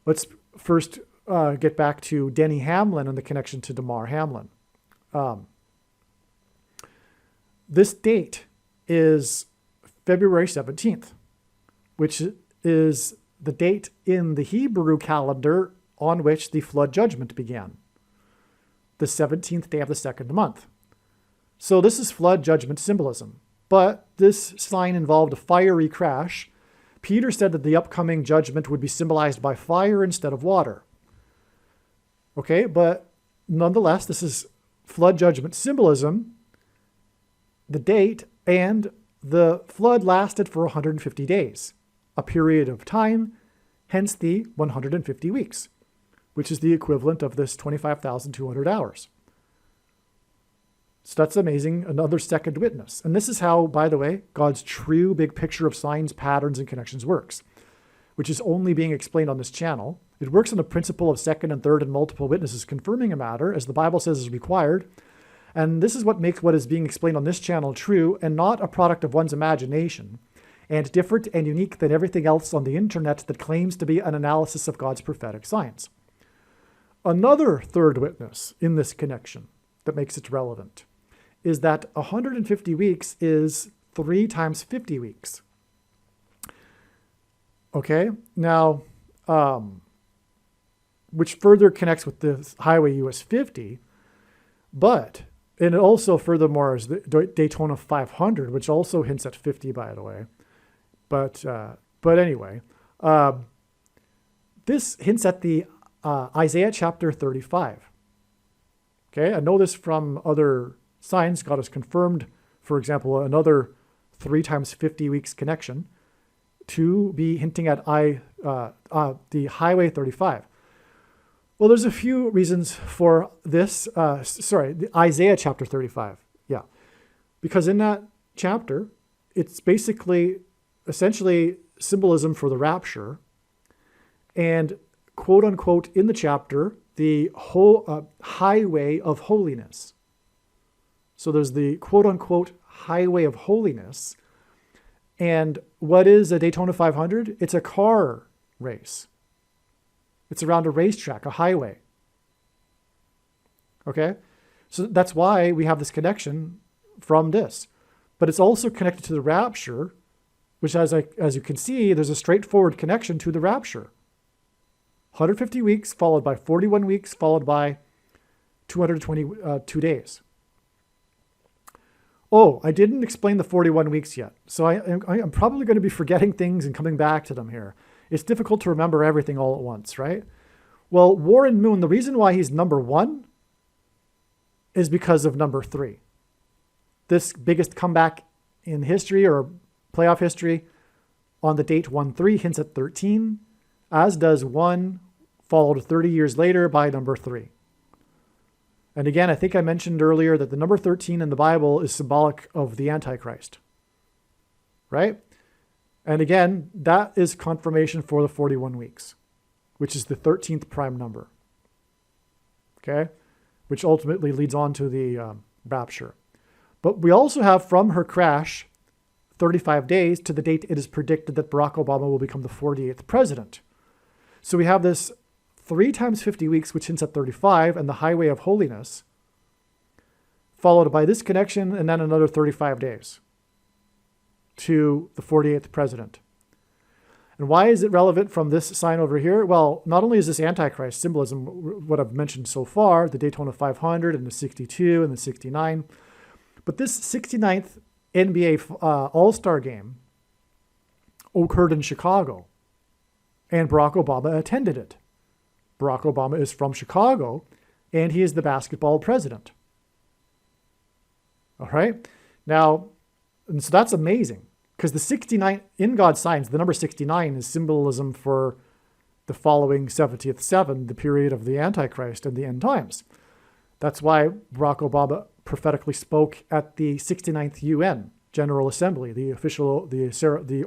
Let's first get back to Denny Hamlin and the connection to Damar Hamlin. This date is February 17th, which is the date in the Hebrew calendar on which the flood judgment began, the 17th day of the second month. So this is flood judgment symbolism, but this sign involved a fiery crash. Peter said that the upcoming judgment would be symbolized by fire instead of water. Okay, but nonetheless, this is flood judgment symbolism. The date and the flood lasted for 150 days, a period of time, hence the 150 weeks, which is the equivalent of this 25,200 hours. So that's amazing, another second witness. And this is how, by the way, God's true big picture of signs, patterns, and connections works, which is only being explained on this channel. It works on the principle of second and third and multiple witnesses confirming a matter, as the Bible says is required. And this is what makes what is being explained on this channel true and not a product of one's imagination, and different and unique than everything else on the internet that claims to be an analysis of God's prophetic signs. Another third witness in this connection that makes it relevant is that 150 weeks is 3 times 50 weeks. Okay, now, which further connects with the Highway US 50, and it also furthermore is the Daytona 500, which also hints at 50, by the way. But anyway, this hints at the Isaiah chapter 35. Okay, I know this from other signs. God has confirmed, for example, another 3 times 50 weeks connection to be hinting at the Highway 35. Well, there's a few reasons for this. The Isaiah chapter 35. Yeah, because in that chapter, it's essentially symbolism for the rapture, and quote unquote in the chapter, the whole highway of holiness. So there's the quote unquote highway of holiness. And what is a Daytona 500? It's a car race. It's around a racetrack, a highway. Okay? So that's why we have this connection from this. But it's also connected to the rapture, which as you can see, there's a straightforward connection to the rapture. 150 weeks followed by 41 weeks followed by 222 days. Oh, I didn't explain the 41 weeks yet. So I'm probably going to be forgetting things and coming back to them here. It's difficult to remember everything all at once, right? Well, Warren Moon, the reason why he's number 1 is because of number 3. This biggest comeback in history or playoff history on the date 1-3 hints at 13, as does 1 followed 30 years later by number 3. And again, I think I mentioned earlier that the number 13 in the Bible is symbolic of the Antichrist, right? And again, that is confirmation for the 41 weeks, which is the 13th prime number, okay? Which ultimately leads on to the rapture. But we also have from her crash 35 days to the date it is predicted that Barack Obama will become the 48th president. So we have this 3 times 50 weeks, which hints at 35, and the highway of holiness, followed by this connection and then another 35 days to the 48th president. And why is it relevant from this sign over here? Well, not only is this Antichrist symbolism, what I've mentioned so far, the Daytona 500 and the 62 and the 69, but this 69th NBA All-Star game occurred in Chicago, and Barack Obama attended it. Barack Obama is from Chicago, and he is the basketball president. All right? Now, and so that's amazing, because the 69, in God's signs, the number 69 is symbolism for the following 70th seven, the period of the Antichrist and the end times. That's why Barack Obama prophetically spoke at the 69th UN General Assembly, the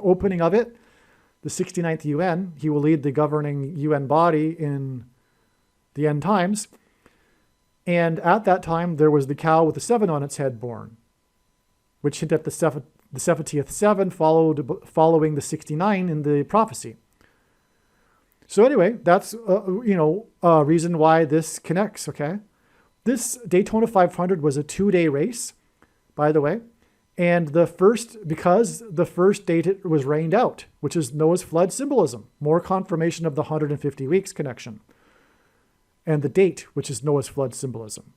opening of it, the 69th UN. He will lead the governing UN body in the end times. And at that time, there was the cow with the 7 on its head born, which hinted at the 70th seven following the 69 in the prophecy. So anyway, that's a reason why this connects, okay? This Daytona 500 was a 2-day race, by the way, and because the first date it was rained out, which is Noah's flood symbolism, more confirmation of the 150 weeks connection, and the date, which is Noah's flood symbolism,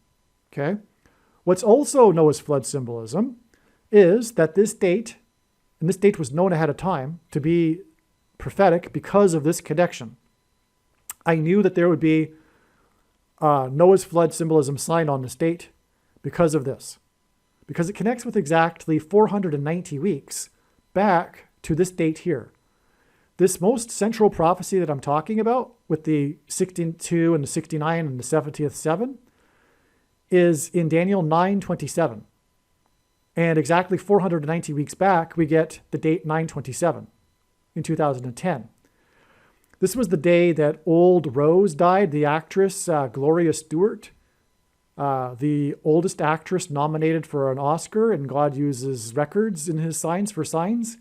okay? What's also Noah's flood symbolism is that this date, and this date was known ahead of time to be prophetic because of this connection. I knew that there would be Noah's flood symbolism signed on this date because of this, because it connects with exactly 490 weeks back to this date here. This most central prophecy that I'm talking about with the 62 and the 69 and the 70th seven is in Daniel 9:27. And exactly 490 weeks back, we get the date 9/27 in 2010. This was the day that Old Rose died, the actress Gloria Stewart, the oldest actress nominated for an Oscar, and God uses records in his signs for signs.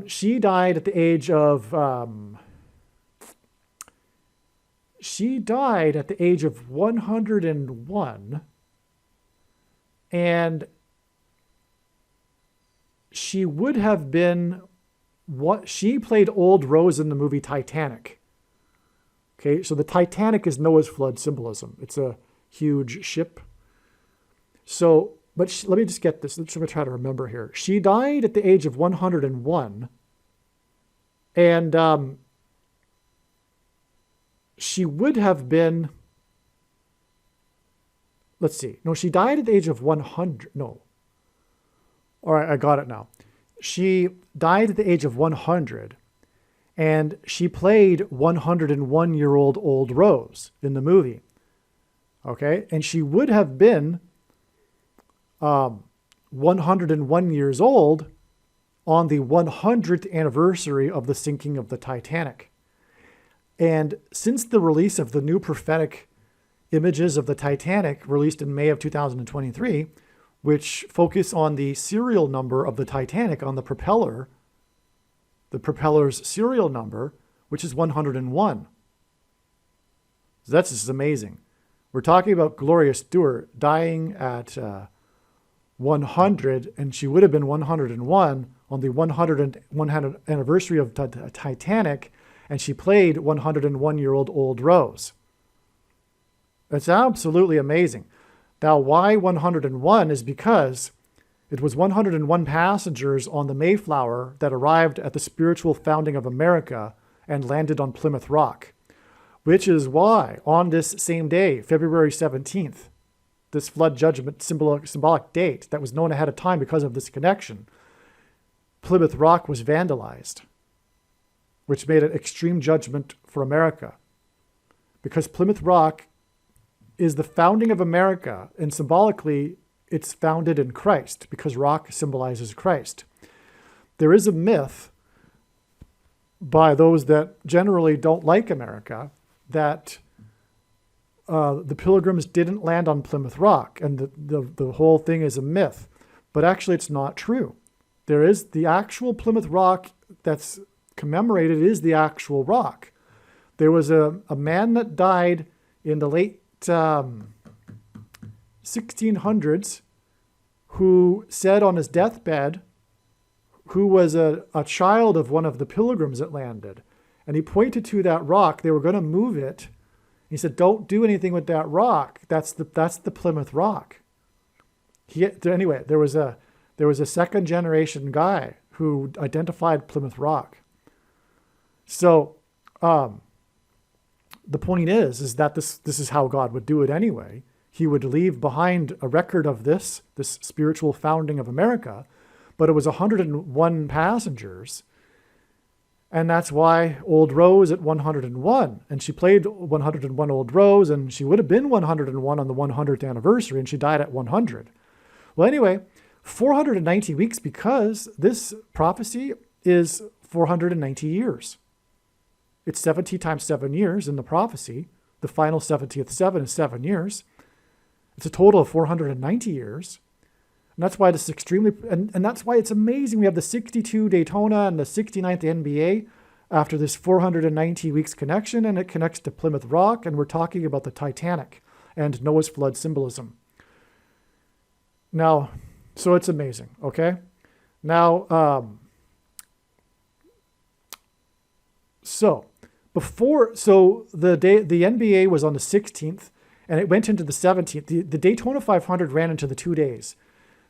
She died at the age of 101, and she would have been she played Old Rose in the movie Titanic. Okay, so the Titanic is Noah's flood symbolism. It's a huge ship. So, but let me just get this. Let's try to remember here. She died at the age of 101, and she would have been. Let's see. No, she died at the age of 100. No. All right, I got it now. She died at the age of 100, and she played 101-year-old Old Rose in the movie. Okay, and she would have been 101 years old on the 100th anniversary of the sinking of the Titanic. And since the release of the new prophetic images of the Titanic released in May of 2023, which focus on the serial number of the Titanic on the propeller's serial number, which is 101. So that's just amazing. We're talking about Gloria Stewart dying at 100, and she would have been 101 on the 100th anniversary of Titanic, and she played 101-year-old Old Rose. That's absolutely amazing. Now, why 101 is because It was 101 passengers on the Mayflower that arrived at the spiritual founding of America and landed on Plymouth Rock, which is why on this same day, February 17th, this flood judgment symbolic date that was known ahead of time because of this connection, Plymouth Rock was vandalized, which made an extreme judgment for America. Because Plymouth Rock is the founding of America, and symbolically, it's founded in Christ, because rock symbolizes Christ. There is a myth by those that generally don't like America that the Pilgrims didn't land on Plymouth Rock, and the whole thing is a myth. But actually, it's not true. There is the actual Plymouth Rock that's commemorated is the actual rock. There was a man that died in the late 1600s who said on his deathbed, who was a child of one of the pilgrims that landed. And he pointed to that rock. They were going to move it. He said, don't do anything with that rock. That's the Plymouth Rock. Anyway, there was a second generation guy who identified Plymouth Rock. So the point is that this is how God would do it anyway. He would leave behind a record of this spiritual founding of America, but it was 101 passengers. And that's why Old Rose at 101. And she played 101 Old Rose, and she would have been 101 on the 100th anniversary, and she died at 100. Well, anyway, 490 weeks, because this prophecy is 490 years. It's 70 times 7 years in the prophecy. The final 70th 7 is 7 years. It's a total of 490 years. And that's why this is extremely, and that's why it's amazing. We have the 62 Daytona and the 69th NBA after this 490 weeks connection, and it connects to Plymouth Rock, and we're talking about the Titanic and Noah's flood symbolism. Now, so it's amazing, okay? Now, the NBA was on the 16th, and it went into the 17th. The Daytona 500 ran into the 2 days.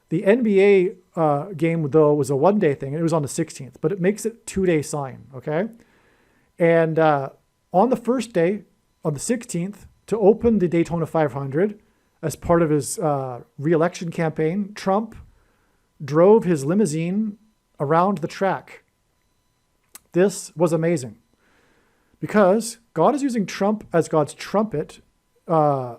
The NBA game, though, was a one-day thing, and it was on the 16th, but it makes it 2-day sign, okay? And on the first day, on the 16th, to open the Daytona 500, as part of his re-election campaign, Trump drove his limousine around the track. This was amazing, because God is using Trump as God's trumpet to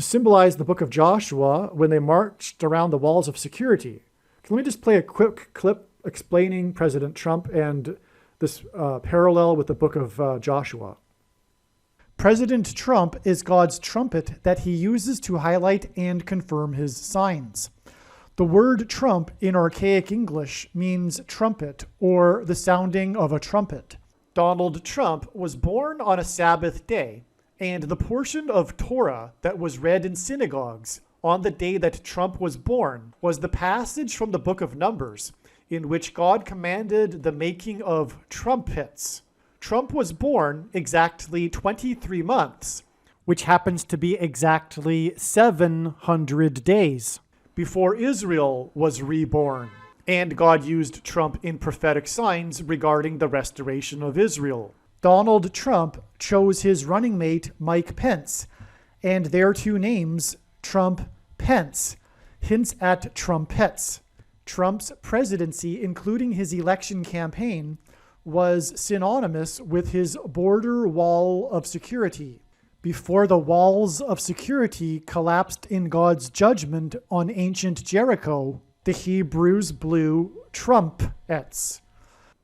symbolize the book of Joshua when they marched around the walls of security. Let me just play a quick clip explaining President Trump and this parallel with the book of Joshua. President Trump is God's trumpet that he uses to highlight and confirm his signs. The word trump in archaic English means trumpet or the sounding of a trumpet. Donald Trump was born on a Sabbath day, and the portion of Torah that was read in synagogues on the day that Trump was born was the passage from the book of Numbers, in which God commanded the making of trumpets. Trump was born exactly 23 months, which happens to be exactly 700 days, before Israel was reborn. And God used Trump in prophetic signs regarding the restoration of Israel. Donald Trump chose his running mate, Mike Pence, and their two names, Trump-Pence, hints at trumpets. Trump's presidency, including his election campaign, was synonymous with his border wall of security. Before the walls of security collapsed in God's judgment on ancient Jericho, the Hebrews blew trumpets.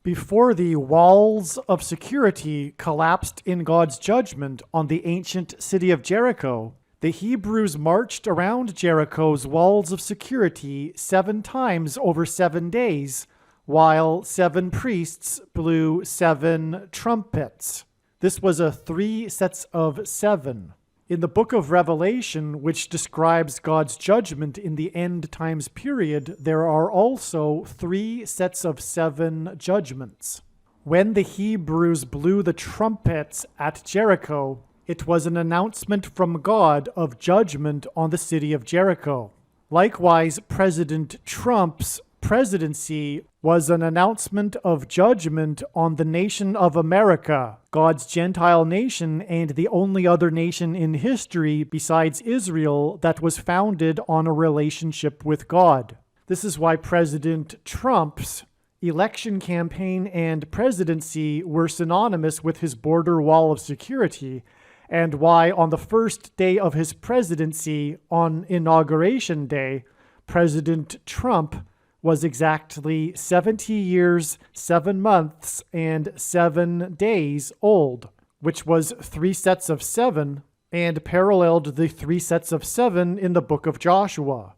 Before the walls of security collapsed in God's judgment on the ancient city of Jericho, the Hebrews marched around Jericho's walls of security 7 times over 7 days, while 7 priests blew 7 trumpets. This was a 3 sets of 7. In the book of Revelation, which describes God's judgment in the end times period, there are also 3 sets of 7 judgments. When the Hebrews blew the trumpets at Jericho, It was an announcement from God of judgment on the city of Jericho. Likewise, President Trump's presidency was an announcement of judgment on the nation of America, God's Gentile nation and the only other nation in history besides Israel that was founded on a relationship with God. This is why President Trump's election campaign and presidency were synonymous with his border wall of security, and why on the first day of his presidency, on Inauguration Day, President Trump was exactly 70 years, 7 months, and 7 days old, which was 3 sets of 7 and paralleled the 3 sets of 7 in the book of Joshua.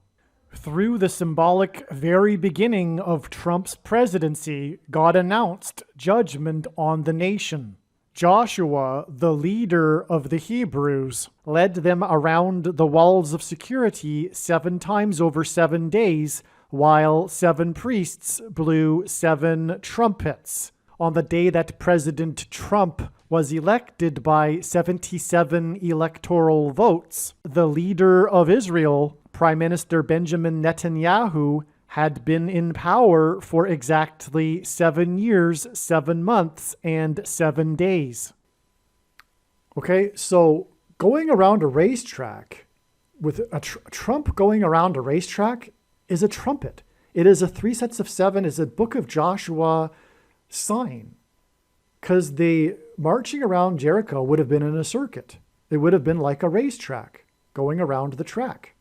Through the symbolic very beginning of Trump's presidency, God announced judgment on the nation. Joshua, the leader of the Hebrews, led them around the walls of security 7 times over 7 days, while 7 priests blew 7 trumpets. On the day that President Trump was elected by 77 electoral votes, the leader of Israel, Prime Minister Benjamin Netanyahu, had been in power for exactly 7 years, 7 months, and 7 days. Okay, so going around a racetrack, with Trump going around a racetrack is a trumpet. It is a 3 sets of 7, is a book of Joshua sign. Because the marching around Jericho would have been in a circuit. It would have been like a racetrack, going around the track.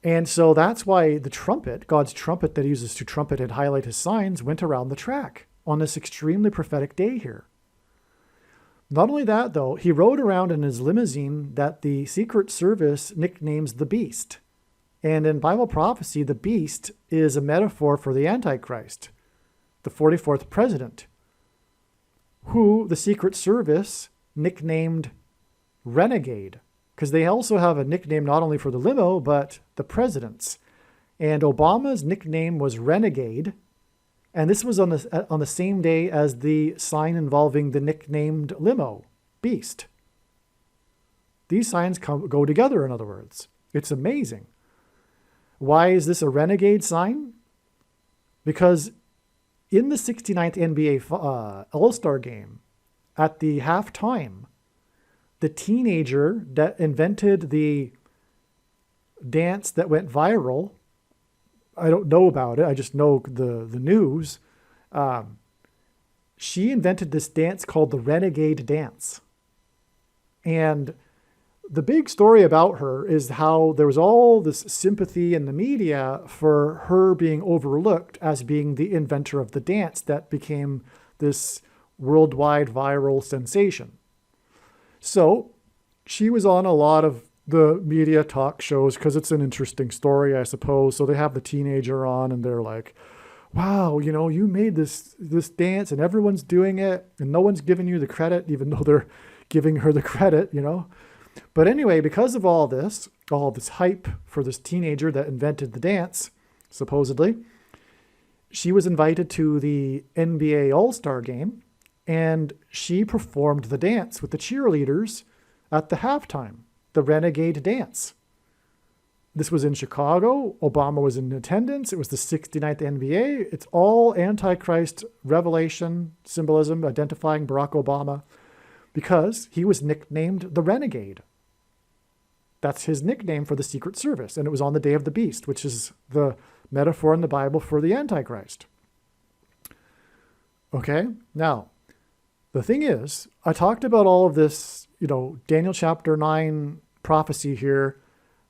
And so that's why the trumpet, God's trumpet that he uses to trumpet and highlight his signs, went around the track on this extremely prophetic day here. Not only that, though, he rode around in his limousine that the Secret Service nicknames the Beast. And in Bible prophecy, the Beast is a metaphor for the Antichrist, the 44th president, who the Secret Service nicknamed Renegade. Because they also have a nickname not only for the limo, but the presidents. And Obama's nickname was Renegade. And this was on the same day as the sign involving the nicknamed limo, Beast. These signs go together, in other words. It's amazing. Why is this a Renegade sign? Because in the 69th NBA All-Star game, at the halftime, the teenager that invented the dance that went viral, I don't know about it, I just know the news, she invented this dance called the Renegade Dance. And the big story about her is how there was all this sympathy in the media for her being overlooked as being the inventor of the dance that became this worldwide viral sensation. So she was on a lot of the media talk shows because it's an interesting story, I suppose. So they have the teenager on and they're like, wow, you know, you made this dance and everyone's doing it and no one's giving you the credit, even though they're giving her the credit, you know. But anyway, because of all this hype for this teenager that invented the dance, supposedly, she was invited to the NBA All-Star game. And she performed the dance with the cheerleaders at the halftime, the Renegade Dance. This was in Chicago. Obama was in attendance. It was the 69th NBA. It's all Antichrist revelation, symbolism, identifying Barack Obama, because he was nicknamed the Renegade. That's his nickname for the Secret Service. And it was on the day of the Beast, which is the metaphor in the Bible for the Antichrist. Okay, now, the thing is, I talked about all of this, you know, Daniel chapter 9 prophecy here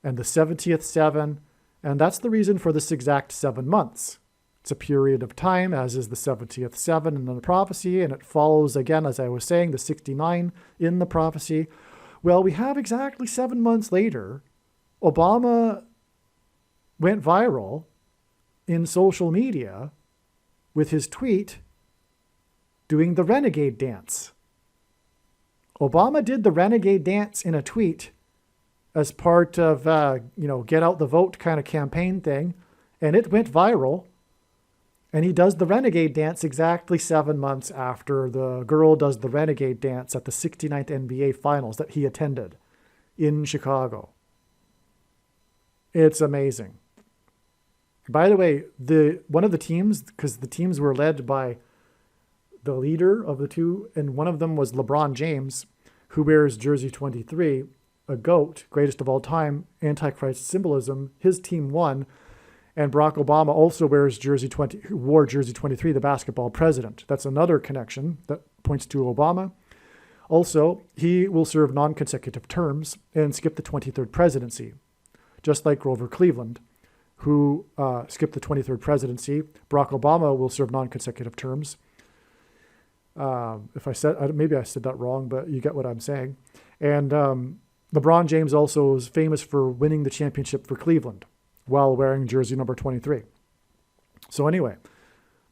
and the 70th 7, and that's the reason for this exact 7 months. It's a period of time, as is the 70th 7 in the prophecy, and it follows, again, as I was saying, the 69 in the prophecy. Well, we have exactly 7 months later, Obama went viral in social media with his tweet doing the Renegade Dance. Obama did the Renegade Dance in a tweet as part of, get out the vote kind of campaign thing, and it went viral. And he does the renegade dance exactly 7 months after the girl does the renegade dance at the 69th NBA Finals that he attended in Chicago. It's amazing. By the way, one of the teams, because the teams were led by the leader of the two, and one of them was LeBron James, who wears jersey 23, a GOAT, greatest of all time, Antichrist symbolism. His team won, and Barack Obama also wore jersey 23, the basketball president. That's another connection that points to Obama. Also, he will serve non-consecutive terms and skip the 23rd presidency, just like Grover Cleveland, who skipped the 23rd presidency. Barack Obama will serve non-consecutive terms. Maybe I said that wrong, but you get what I'm saying. And LeBron James also is famous for winning the championship for Cleveland while wearing jersey number 23. So anyway,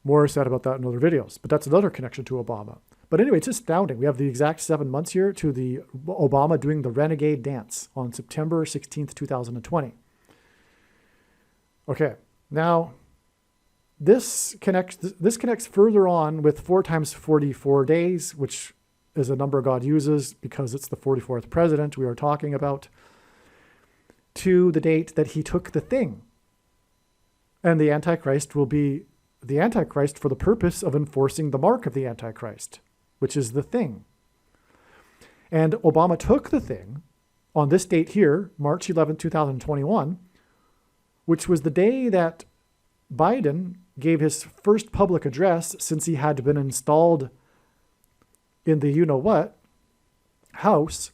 more said about that in other videos, but that's another connection to Obama. But anyway, it's astounding. We have the exact 7 months here to the Obama doing the renegade dance on September 16th, 2020. Okay, now this connects further on with 4 times 44 days, which is a number God uses because it's the 44th president we are talking about, to the date that he took the thing. And the Antichrist will be the Antichrist for the purpose of enforcing the mark of the Antichrist, which is the thing. And Obama took the thing on this date here, March 11, 2021, which was the day that Biden gave his first public address since he had been installed in the you-know-what house,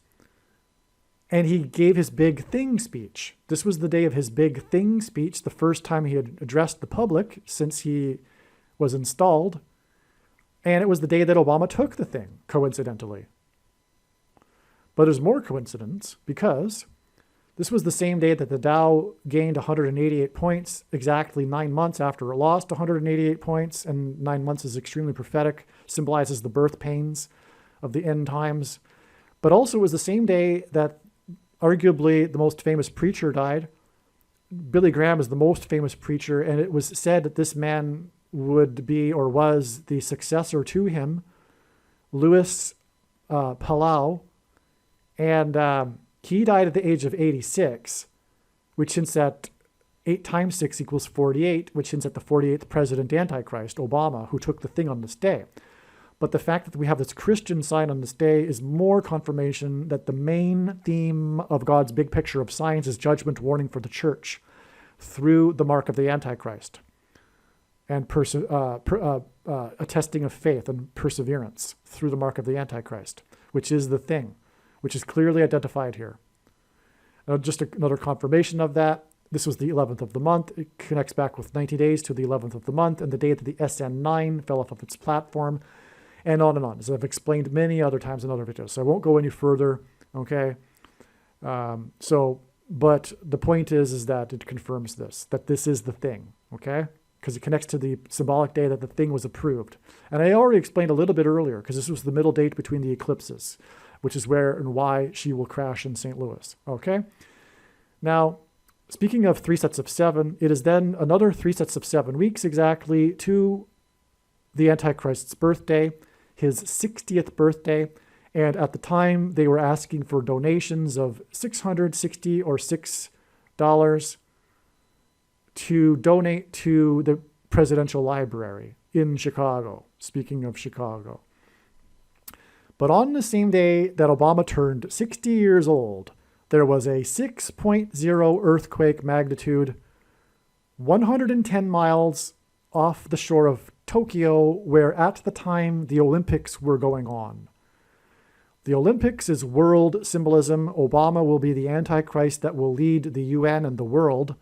and he gave his big thing speech. This was the day of his big thing speech, the first time he had addressed the public since he was installed, and it was the day that Obama took the thing, coincidentally. But there's more coincidence because this was the same day that the Dow gained 188 points, exactly 9 months after it lost 188 points, and 9 months is extremely prophetic, symbolizes the birth pains of the end times. But also it was the same day that arguably the most famous preacher died. Billy Graham is the most famous preacher, and it was said that this man would be or was the successor to him, Louis Palau, and he died at the age of 86, which hints at 8 times 6 equals 48, which hints at the 48th president Antichrist, Obama, who took the thing on this day. But the fact that we have this Christian sign on this day is more confirmation that the main theme of God's big picture of science is judgment warning for the church through the mark of the Antichrist and a testing of faith and perseverance through the mark of the Antichrist, which is the thing, which is clearly identified here. Just another confirmation of that. This was the 11th of the month. It connects back with 90 days to the 11th of the month and the day that the SN9 fell off of its platform, and on, as I've explained many other times in other videos. So I won't go any further, okay? But the point is that it confirms this, that this is the thing, okay? Because it connects to the symbolic day that the thing was approved. And I already explained a little bit earlier, because this was the middle date between the eclipses, which is where and why she will crash in St. Louis, okay? Now, speaking of 3 sets of 7, it is then another 3 sets of 7 weeks exactly to the Antichrist's birthday, his 60th birthday, and at the time they were asking for donations of $660 or $6 to donate to the Presidential Library in Chicago, speaking of Chicago. But on the same day that Obama turned 60 years old, there was a 6.0 earthquake magnitude 110 miles off the shore of Tokyo, where at the time the Olympics were going on. The Olympics is world symbolism. Obama will be the Antichrist that will lead the UN and the world.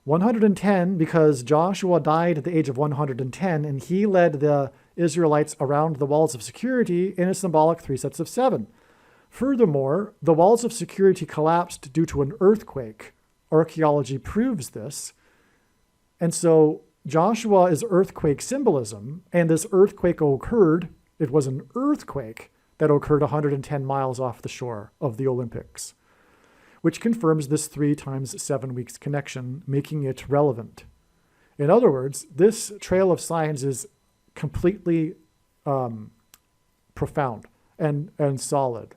110 because Joshua died at the age of 110, and he led the Israelites around the walls of security in a symbolic 3 sets of 7. Furthermore, the walls of security collapsed due to an earthquake. Archaeology proves this. And so Joshua is earthquake symbolism, and this earthquake occurred. It was an earthquake that occurred 110 miles off the shore of the Olympics, which confirms this 3 times 7 weeks connection, making it relevant. In other words, this trail of signs is completely profound and solid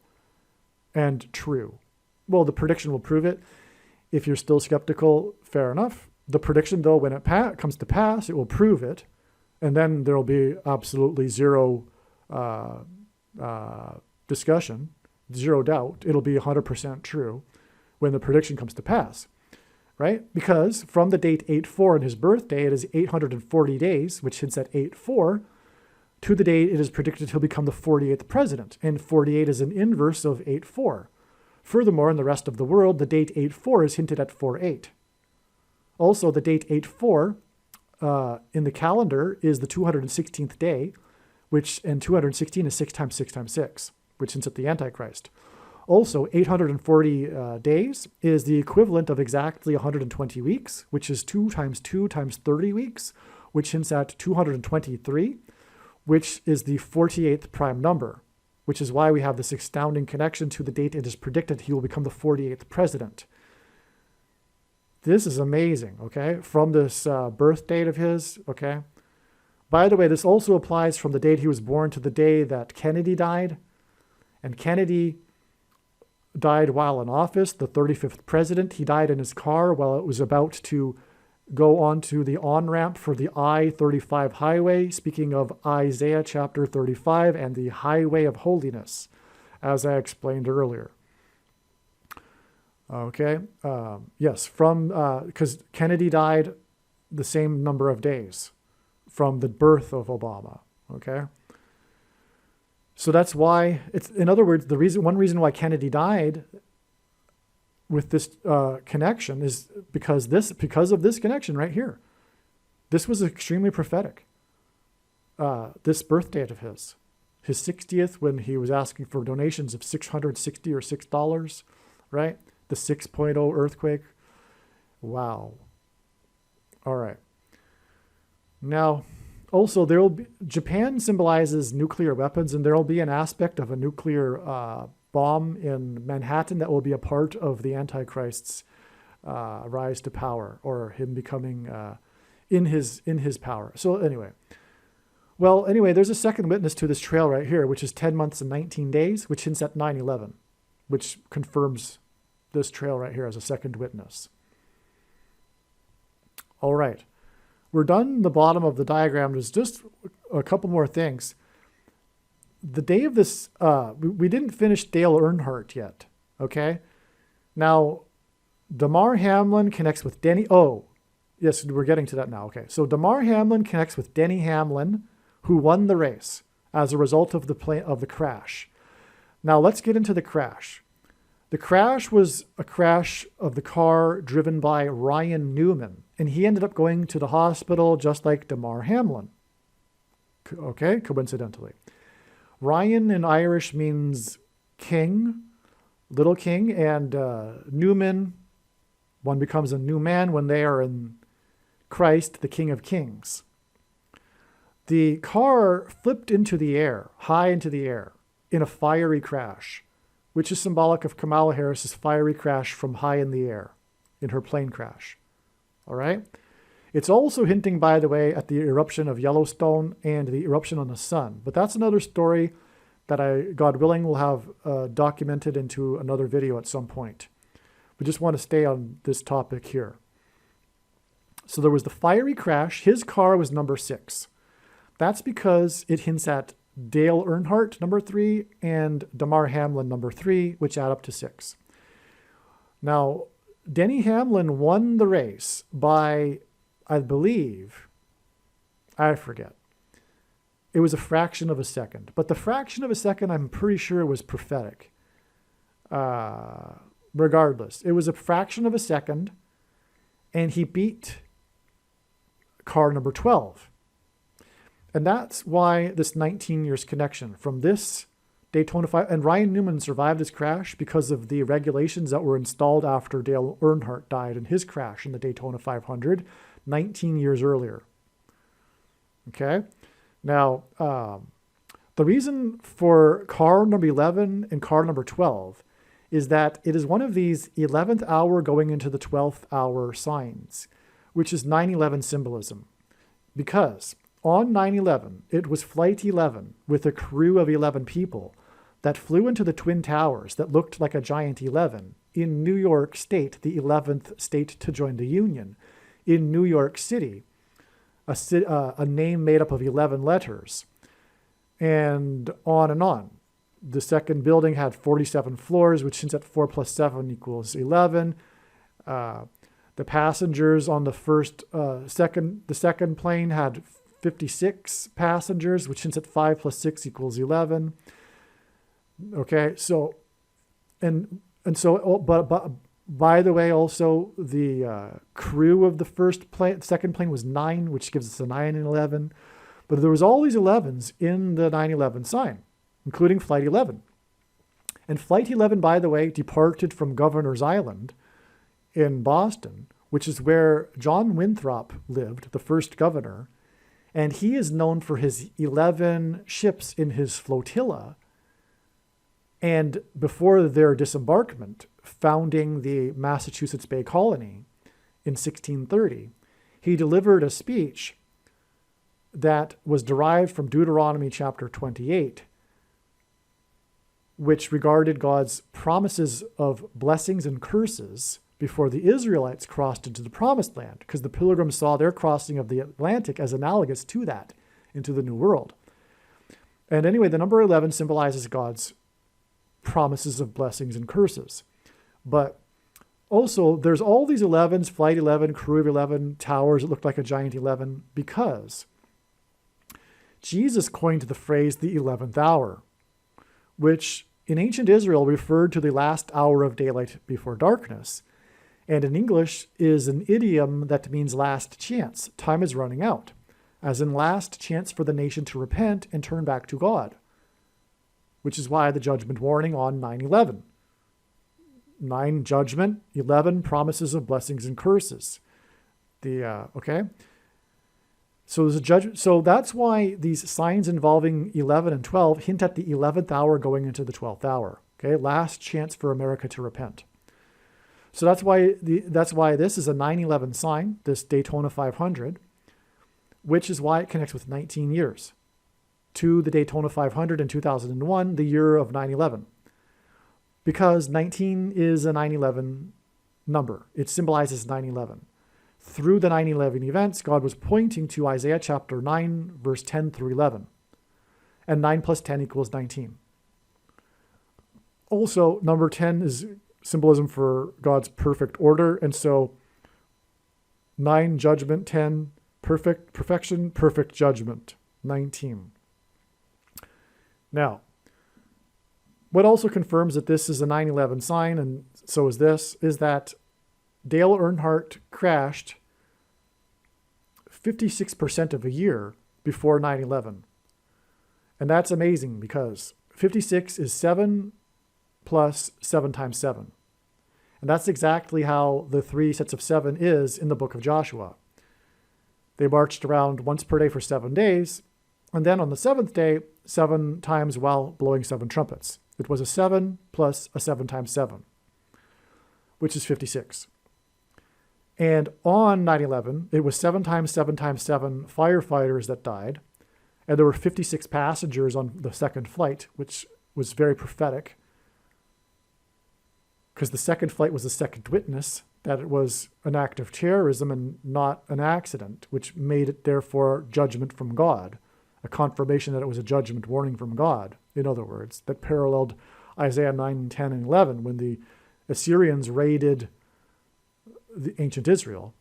and true. Well, the prediction will prove it. If you're still skeptical, fair enough. The prediction, though, when it comes to pass, it will prove it. And then there will be absolutely zero discussion, zero doubt. It'll be 100% true when the prediction comes to pass, right? Because from the date 8-4 in his birthday, it is 840 days, which hints at 8-4, to the date it is predicted he'll become the 48th president. And 48 is an inverse of 8-4. Furthermore, in the rest of the world, the date 8-4 is hinted at 4-8. Also, the date 8-4 in the calendar is the 216th day, and 216 is 6 times 6 times 6, which hints at the Antichrist. Also, 840 days is the equivalent of exactly 120 weeks, which is 2 times 2 times 30 weeks, which hints at 223, which is the 48th prime number, which is why we have this astounding connection to the date it is predicted he will become the 48th president. This is amazing, okay, from this birth date of his, okay? By the way, this also applies from the date he was born to the day that Kennedy died. And Kennedy died while in office, the 35th president. He died in his car while it was about to go onto the on-ramp for the I-35 highway, speaking of Isaiah chapter 35 and the highway of holiness, as I explained earlier. Okay, yes, because Kennedy died the same number of days from the birth of Obama, okay? So that's why, in other words, one reason why Kennedy died with this connection is because of this connection right here. This was extremely prophetic. This birth date of his 60th, when he was asking for donations of 660 or $6, right? The 6.0 earthquake. Wow. All right. Now, also, Japan symbolizes nuclear weapons, and there will be an aspect of a nuclear bomb in Manhattan that will be a part of the Antichrist's rise to power, or him becoming in his power. So anyway, there's a second witness to this trail right here, which is 10 months and 19 days, which hints at 9/11, which confirms this trail right here as a second witness. All right. We're done the bottom of the diagram. There's just a couple more things. The day of this, we didn't finish Dale Earnhardt yet, okay? Now, Damar Hamlin connects with Denny. Oh, yes, we're getting to that now. Okay, so Damar Hamlin connects with Denny Hamlin, who won the race as a result of the crash. Now, let's get into the crash. The crash was a crash of the car driven by Ryan Newman, and he ended up going to the hospital just like Damar Hamlin. Okay, coincidentally. Ryan in Irish means king, little king, and Newman, one becomes a new man when they are in Christ, the King of Kings. The car flipped into the air, high into the air, in a fiery crash, which is symbolic of Kamala Harris's fiery crash from high in the air in her plane crash. All right? It's also hinting, by the way, at the eruption of Yellowstone and the eruption on the sun. But that's another story that I, God willing, will have documented into another video at some point. We just want to stay on this topic here. So there was the fiery crash. His car was number 6. That's because it hints at Dale Earnhardt, number 3, and Damar Hamlin, number 3, which add up to 6. Now, Denny Hamlin won the race by, I believe, I forget. It was a fraction of a second. But the fraction of a second, I'm pretty sure, was prophetic. Regardless, it was a fraction of a second, and he beat car number 12. And that's why this 19 years connection from this Daytona 5, and Ryan Newman survived his crash because of the regulations that were installed after Dale Earnhardt died in his crash in the Daytona 500 19 years earlier. Okay. Now, the reason for car number 11 and car number 12 is that it is one of these 11th hour going into the 12th hour signs, which is 9/11 symbolism. Because on 9/11, it was Flight 11 with a crew of 11 people that flew into the Twin Towers that looked like a giant 11 in New York State, the 11th state to join the Union, in New York City, a name made up of 11 letters, and on and on. The second building had 47 floors, which hints at 4 plus 7 equals 11. The passengers on the second plane had 56 passengers, which hints at 5 plus 6 equals 11. Okay, so, but by the way, also the crew of the second plane was 9, which gives us a 9 and 11. But there was all these 11s in the 9/11 sign, including Flight 11. And Flight 11, by the way, departed from Governor's Island in Boston, which is where John Winthrop lived, the first governor. And he is known for his 11 ships in his flotilla. And before their disembarkment, founding the Massachusetts Bay Colony in 1630, he delivered a speech that was derived from Deuteronomy chapter 28, which regarded God's promises of blessings and curses before the Israelites crossed into the Promised Land, because the Pilgrims saw their crossing of the Atlantic as analogous to that, into the New World. And anyway, the number 11 symbolizes God's promises of blessings and curses. But also, there's all these 11s, Flight 11, Crew of 11, towers that look like a giant 11, because Jesus coined the phrase the 11th hour, which in ancient Israel referred to the last hour of daylight before darkness. And in English is an idiom that means last chance. Time is running out, as in last chance for the nation to repent and turn back to God, which is why the judgment warning on 9/11. 9, judgment, 11, promises of blessings and curses. Okay? So there's a judgment. So that's why these signs involving 11 and 12 hint at the 11th hour going into the 12th hour. Okay? Last chance for America to repent. So that's why this is a 9/11 sign, this Daytona 500, which is why it connects with 19 years to the Daytona 500 in 2001, the year of 9/11. Because 19 is a 9/11 number. It symbolizes 9/11. Through the 9/11 events, God was pointing to Isaiah chapter 9, verse 10 through 11. And 9 plus 10 equals 19. Also, number 10 is symbolism for God's perfect order. And so 9, judgment, 10, perfection, perfect judgment, 19. Now, what also confirms that this is a 9/11 sign, and so is this, is that Dale Earnhardt crashed 56% of a year before 9/11. And that's amazing because 56 is 7 plus 7 times 7. And that's exactly how the 3 sets of 7 is in the book of Joshua. They marched around once per day for 7 days, and then on the 7th day, 7 times while blowing 7 trumpets. It was a 7 plus a 7 times 7, which is 56. And on 9/11, it was 7 times 7 times 7 firefighters that died, and there were 56 passengers on the second flight, which was very prophetic, because the second flight was the second witness that it was an act of terrorism and not an accident, which made it therefore judgment from God, a confirmation that it was a judgment warning from God, in other words, that paralleled Isaiah 9, 10, and 11 when the Assyrians raided the ancient Israel.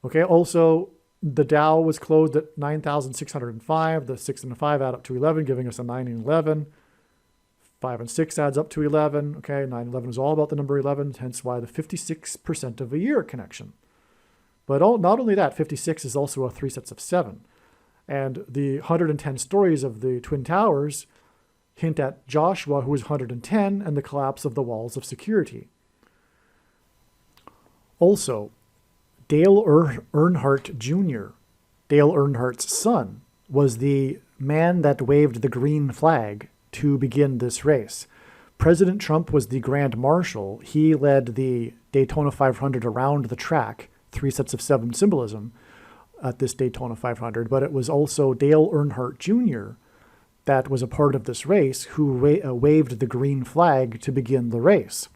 Okay, also the Dow was closed at 9,605. The 6 and the 5 add up to 11, giving us a 9 and 11. 5 and 6 adds up to 11. Okay, 9 and 11 is all about the number 11, hence why the 56% of a year connection. But not only that, 56 is also a 3 sets of 7. And the 110 stories of the Twin Towers hint at Joshua, who was 110, and the collapse of the walls of security. Also, Dale Earnhardt Jr., Dale Earnhardt's son, was the man that waved the green flag to begin this race. President Trump was the Grand Marshal. He led the Daytona 500 around the track three sets of seven symbolism at this Daytona 500, but it was also Dale Earnhardt Jr. that was a part of this race who waved the green flag to begin the race,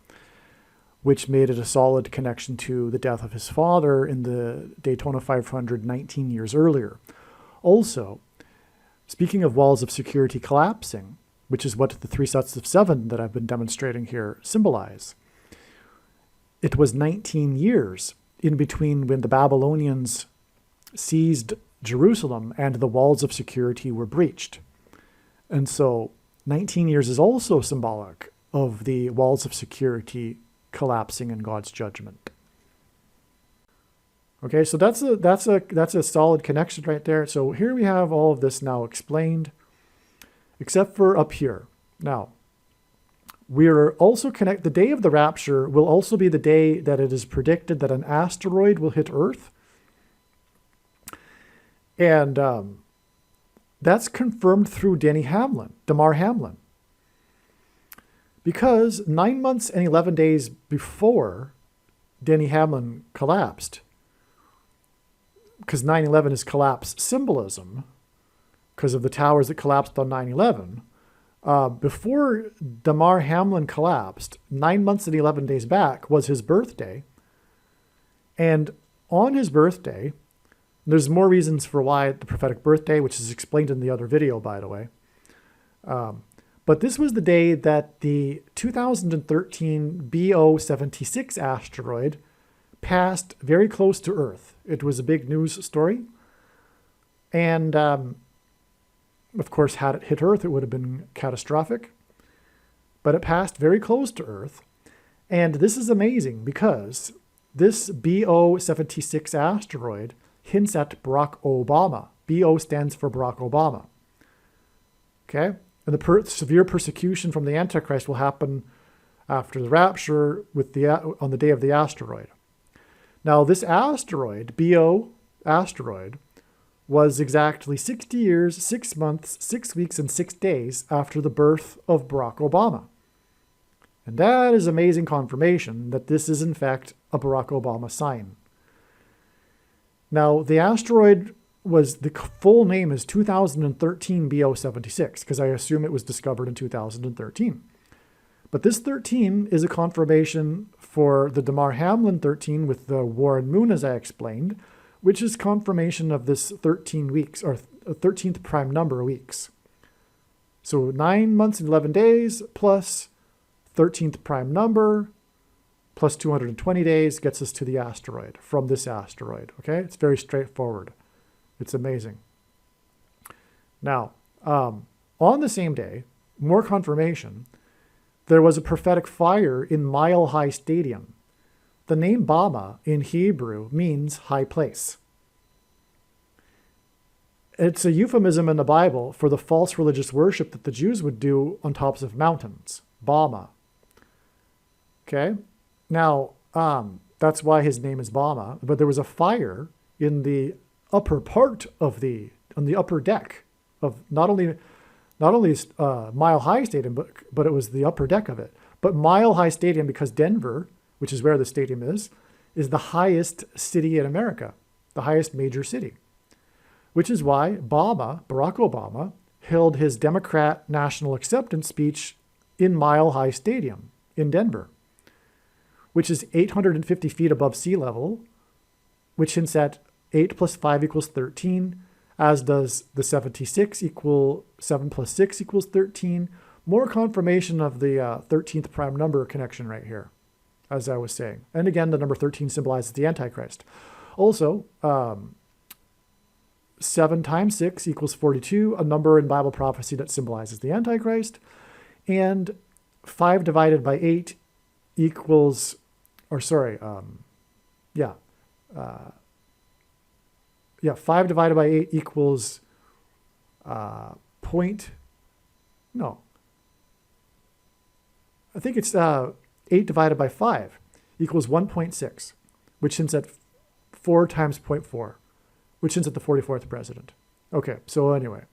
which made it a solid connection to the death of his father in the Daytona 500 19 years earlier. Also, speaking of walls of security collapsing, which is what the three sets of seven that I've been demonstrating here symbolize, it was 19 years in between when the Babylonians seized Jerusalem and the walls of security were breached. And so 19 years is also symbolic of the walls of security collapsing in God's judgment. Okay, so that's a solid connection right there. So here we have all of this now explained, except for up here. Now, we're also the day of the rapture will also be the day that it is predicted that an asteroid will hit Earth. And that's confirmed through Damar Hamlin. Because 9 months and 11 days before Denny Hamlin collapsed, because 9/11 is collapse symbolism, because of the towers that collapsed on 9/11, before Damar Hamlin collapsed, 9 months and 11 days back was his birthday. And on his birthday, there's more reasons for why the prophetic birthday, which is explained in the other video, by the way. But this was the day that the 2013 BO-76 asteroid passed very close to Earth. It was a big news story. And, of course, had it hit Earth, it would have been catastrophic. But it passed very close to Earth. And this is amazing because this BO-76 asteroid hints at Barack Obama. BO stands for Barack Obama. Okay? And the severe persecution from the Antichrist will happen after the rapture on the day of the asteroid. Now, this asteroid, BO asteroid, was exactly 60 years, 6 months, 6 weeks, and 6 days after the birth of Barack Obama. And that is amazing confirmation that this is, in fact, a Barack Obama sign. Now, the asteroid the full name is 2013 BO-76, because I assume it was discovered in 2013. But this 13 is a confirmation for the Damar Hamlin 13 with the Warren Moon, as I explained, which is confirmation of this 13 weeks, or 13th prime number weeks. So 9 months and 11 days plus 13th prime number plus 220 days gets us to the asteroid, from this asteroid, okay? It's very straightforward. It's amazing. Now, on the same day, more confirmation, there was a prophetic fire in Mile High Stadium. The name Bama in Hebrew means high place. It's a euphemism in the Bible for the false religious worship that the Jews would do on tops of mountains. Bama. Okay? Now, that's why his name is Bama. But there was a fire in the upper part of on the upper deck of not only Mile High Stadium, but it was the upper deck of it. But Mile High Stadium, because Denver, which is where the stadium is the highest city in America, the highest major city. Which is why Barack Obama, held his Democrat national acceptance speech in Mile High Stadium in Denver, which is 850 feet above sea level, which hints at 8 plus 5 equals 13, as does the 76 equal 7 plus 6 equals 13. More confirmation of the 13th prime number connection right here, as I was saying. And again, the number 13 symbolizes the Antichrist. Also, 7 times 6 equals 42, a number in Bible prophecy that symbolizes the Antichrist. And 5 divided by 8 equals, 5 divided by 8 equals I think it's 8 divided by 5 equals 1.6, which hints at 4 times 0.4, which hints at the 44th president. Okay, so anyway.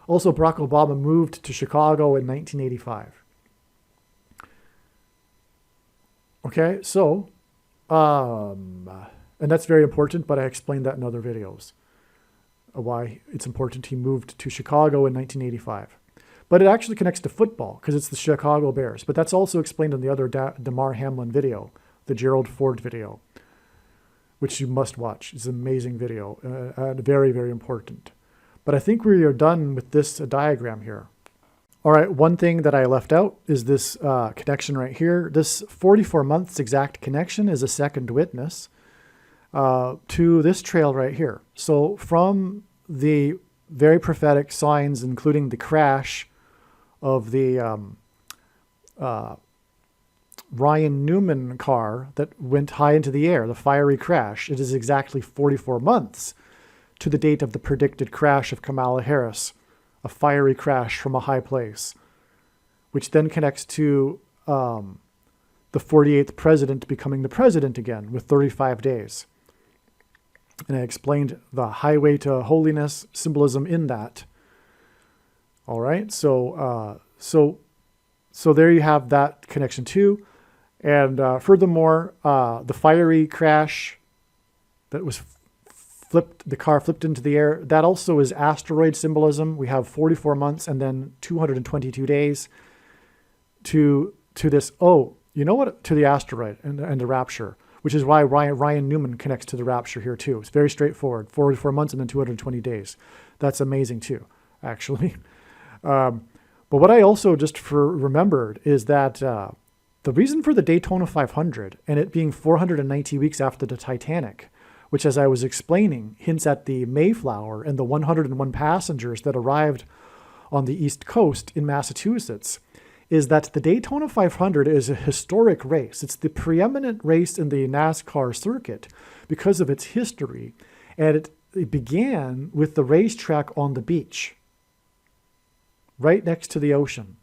Also, Barack Obama moved to Chicago in 1985. Okay, so And that's very important, but I explained that in other videos, why it's important he moved to Chicago in 1985. But it actually connects to football because it's the Chicago Bears. But that's also explained in the other Damar Hamlin video, the Gerald Ford video, which you must watch. It's an amazing video and very, very important. But I think we are done with this diagram here. All right, one thing that I left out is this connection right here. This 44 months exact connection is a second witness to this trail right here. So from the very prophetic signs, including the crash of the Ryan Newman car that went high into the air, the fiery crash, it is exactly 44 months to the date of the predicted crash of Kamala Harris, a fiery crash from a high place, which then connects to the 48th president becoming the president again with 35 days. And I explained the highway to holiness symbolism in that. All right, so there you have that connection too. And furthermore, the fiery crash that was the car flipped into the air, that also is asteroid symbolism. We have 44 months and then 222 days to this, to the asteroid and the rapture, which is why Ryan Newman connects to the rapture here too. It's very straightforward, 44 months and then 220 days. That's amazing too, actually. But what I also just remembered is that the reason for the Daytona 500 and it being 490 weeks after the Titanic, which, as I was explaining, hints at the Mayflower and the 101 passengers that arrived on the East Coast in Massachusetts, is that the Daytona 500 is a historic race. It's the preeminent race in the NASCAR circuit because of its history. And it began with the racetrack on the beach, right next to the ocean.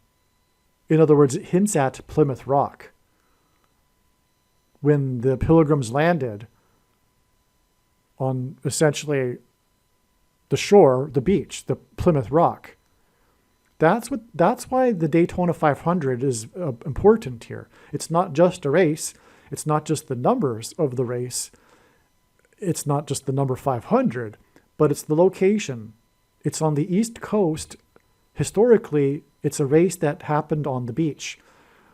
In other words, it hints at Plymouth Rock. When the Pilgrims landed on essentially the shore, the beach, the Plymouth Rock. That's why the Daytona 500 is important here. It's not just a race. It's not just the numbers of the race. It's not just the number 500, but it's the location. It's on the East Coast. Historically, it's a race that happened on the beach,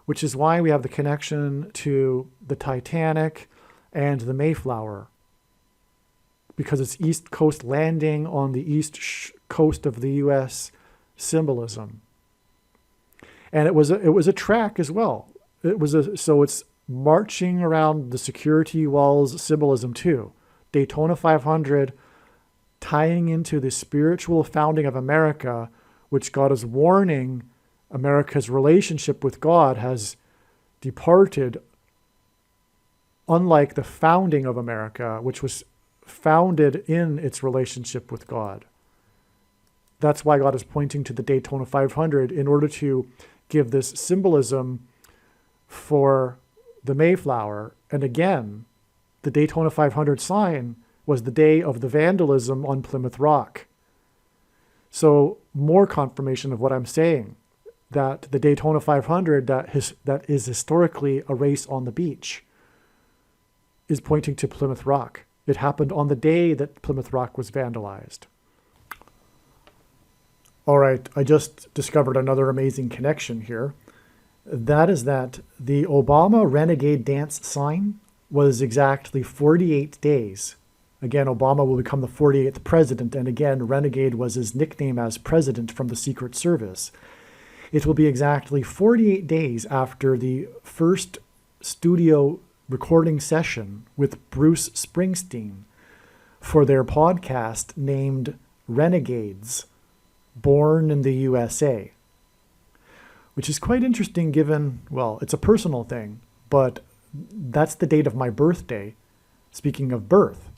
which is why we have the connection to the Titanic and the Mayflower, because it's East Coast landing on the east coast of the U.S. symbolism. And it was a track as well. So it's marching around the security walls symbolism too. Daytona 500 tying into the spiritual founding of America, which God is warning America's relationship with God has departed, unlike the founding of America, which was founded in its relationship with God. That's why God is pointing to the Daytona 500 in order to give this symbolism for the Mayflower. And again, the Daytona 500 sign was the day of the vandalism on Plymouth Rock. So more confirmation of what I'm saying, that the Daytona 500 that is historically a race on the beach is pointing to Plymouth Rock. It happened on the day that Plymouth Rock was vandalized. All right, I just discovered another amazing connection here. That is that the Obama Renegade Dance sign was exactly 48 days. Again, Obama will become the 48th president, and again, Renegade was his nickname as president from the Secret Service. It will be exactly 48 days after the first studio recording session with Bruce Springsteen for their podcast named Renegades, Born in the USA, which is quite interesting given, well, it's a personal thing, but that's the date of my birthday, speaking of birth.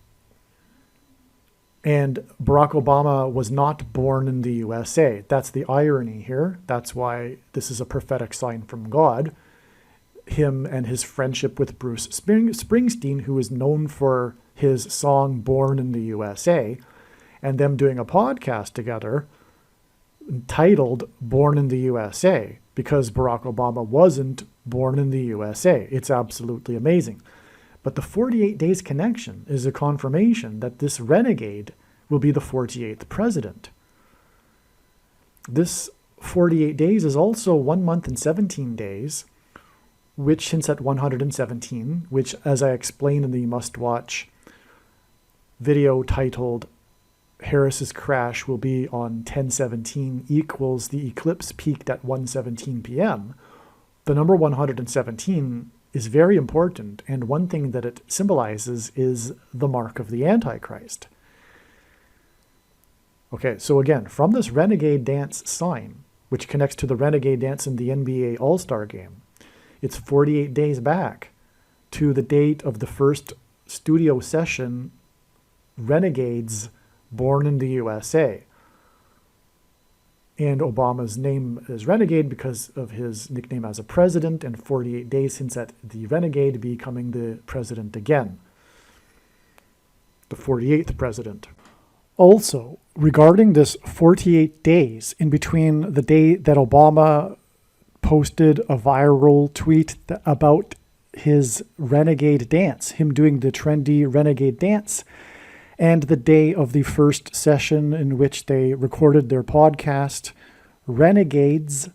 And Barack Obama was not born in the USA. That's the irony here. That's why this is a prophetic sign from God. Him and his friendship with Bruce Springsteen, who is known for his song Born in the USA, and them doing a podcast together titled Born in the USA, because Barack Obama wasn't born in the USA. It's absolutely amazing. But the 48 days connection is a confirmation that this renegade will be the 48th president. This 48 days is also 1 month and 17 days, which hints at 117, which, as I explained in the must-watch video titled Harris's crash will be on 10/17 equals the eclipse peaked at 1:17 p.m. The number 117 is very important, and one thing that it symbolizes is the mark of the Antichrist. Okay, so again, from this renegade dance sign, which connects to the renegade dance in the NBA All-Star game, it's 48 days back to the date of the first studio session, Renegades Born in the USA. And Obama's name is Renegade because of his nickname as a president, and 48 days hints at the renegade becoming the president again. The 48th president. Also, regarding this 48 days in between the day that Obama posted a viral tweet about his renegade dance, him doing the trendy renegade dance, and the day of the first session in which they recorded their podcast, Renegades,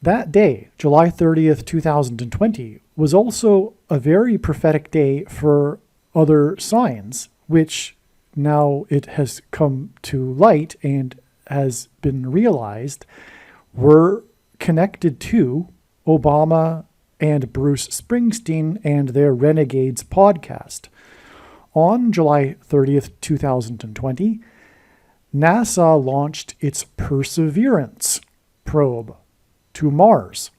that day, July 30th, 2020, was also a very prophetic day for other signs, which now it has come to light and has been realized were connected to Obama and Bruce Springsteen and their Renegades podcast. On July 30th, 2020, NASA launched its Perseverance probe to Mars.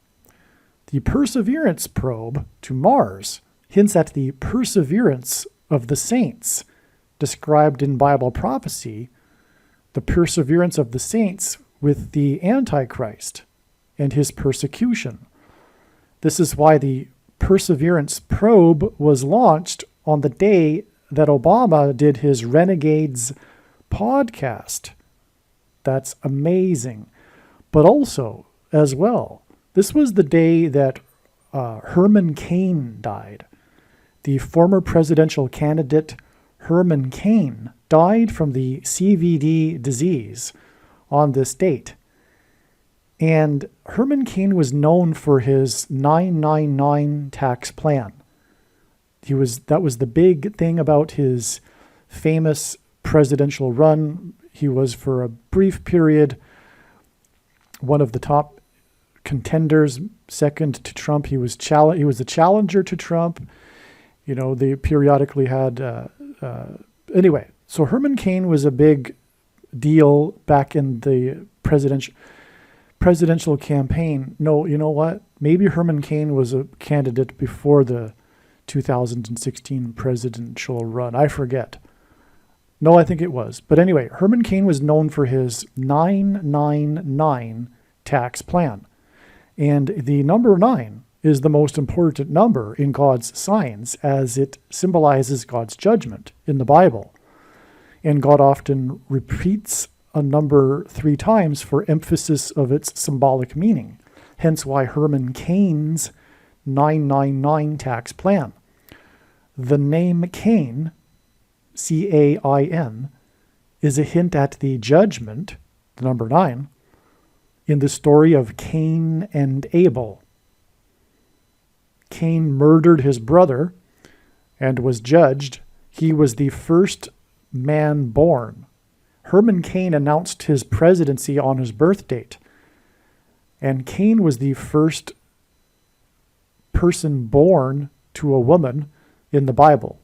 The Perseverance probe to Mars hints at the perseverance of the saints described in Bible prophecy, the perseverance of the saints with the Antichrist and his persecution. This is why the Perseverance probe was launched on the day that Obama did his Renegades podcast. That's amazing. But also, as well, this was the day that Herman Cain died. The former presidential candidate Herman Cain died from the CVD disease on this date. And Herman Cain was known for his 999 tax plan. That was the big thing about his famous presidential run. He was, for a brief period, one of the top contenders, second to Trump. He was the challenger to Trump. You know, they periodically had... Anyway, so Herman Cain was a big deal back in the presidential campaign. No, you know what? Maybe Herman Cain was a candidate before the 2016 presidential run. I forget. No, I think it was. But anyway, Herman Cain was known for his 999 tax plan. And the number 9 is the most important number in God's signs, as it symbolizes God's judgment in the Bible. And God often repeats a number 3 times for emphasis of its symbolic meaning. Hence why Herman Cain's 999 tax plan. The name Cain, C-A-I-N, is a hint at the judgment, the number 9, in the story of Cain and Abel. Cain murdered his brother and was judged. He was the first man born. Herman Cain announced his presidency on his birth date. And Cain was the first person born to a woman in the Bible.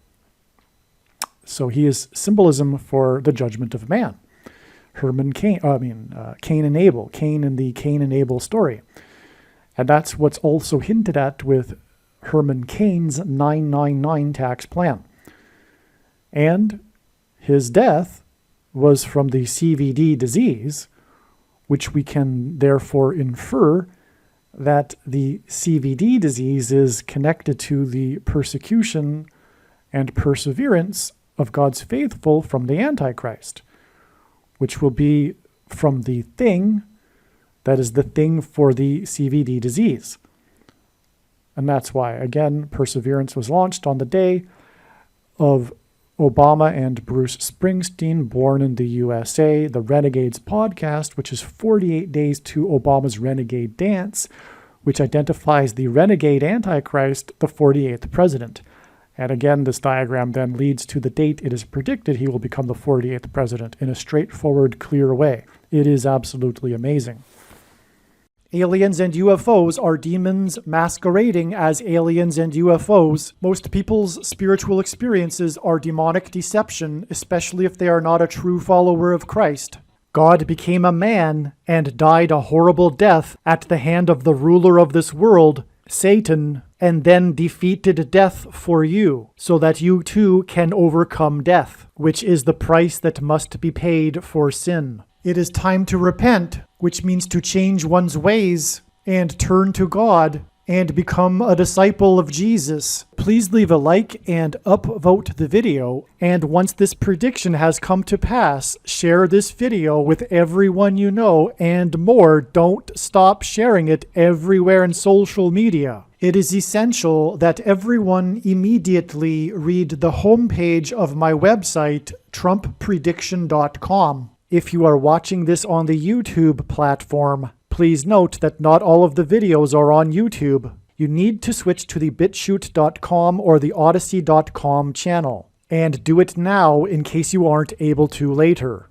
So he is symbolism for the judgment of man. Cain and Abel, Cain in the Cain and Abel story. And that's what's also hinted at with Herman Cain's 999 tax plan. And his death was from the CVD disease, which we can therefore infer that the CVD disease is connected to the persecution and perseverance of God's faithful from the Antichrist, which will be from the thing that is the thing for the CVD disease. And that's why, again, Perseverance was launched on the day of Obama and Bruce Springsteen, born in the USA, the Renegades podcast, which is 48 days to Obama's Renegade Dance, which identifies the renegade Antichrist, the 48th president. And again, this diagram then leads to the date it is predicted he will become the 48th president in a straightforward, clear way. It is absolutely amazing. Aliens and UFOs are demons masquerading as aliens and UFOs. Most people's spiritual experiences are demonic deception, especially if they are not a true follower of Christ. God became a man and died a horrible death at the hand of the ruler of this world, Satan, and then defeated death for you, so that you too can overcome death, which is the price that must be paid for sin. It is time to repent, which means to change one's ways and turn to God and become a disciple of Jesus. Please leave a like and upvote the video. And once this prediction has come to pass, share this video with everyone you know and more. Don't stop sharing it everywhere in social media. It is essential that everyone immediately read the homepage of my website, TrumpPrediction.com. If you are watching this on the YouTube platform, please note that not all of the videos are on YouTube. You need to switch to the BitChute.com or the Odyssey.com channel. And do it now in case you aren't able to later.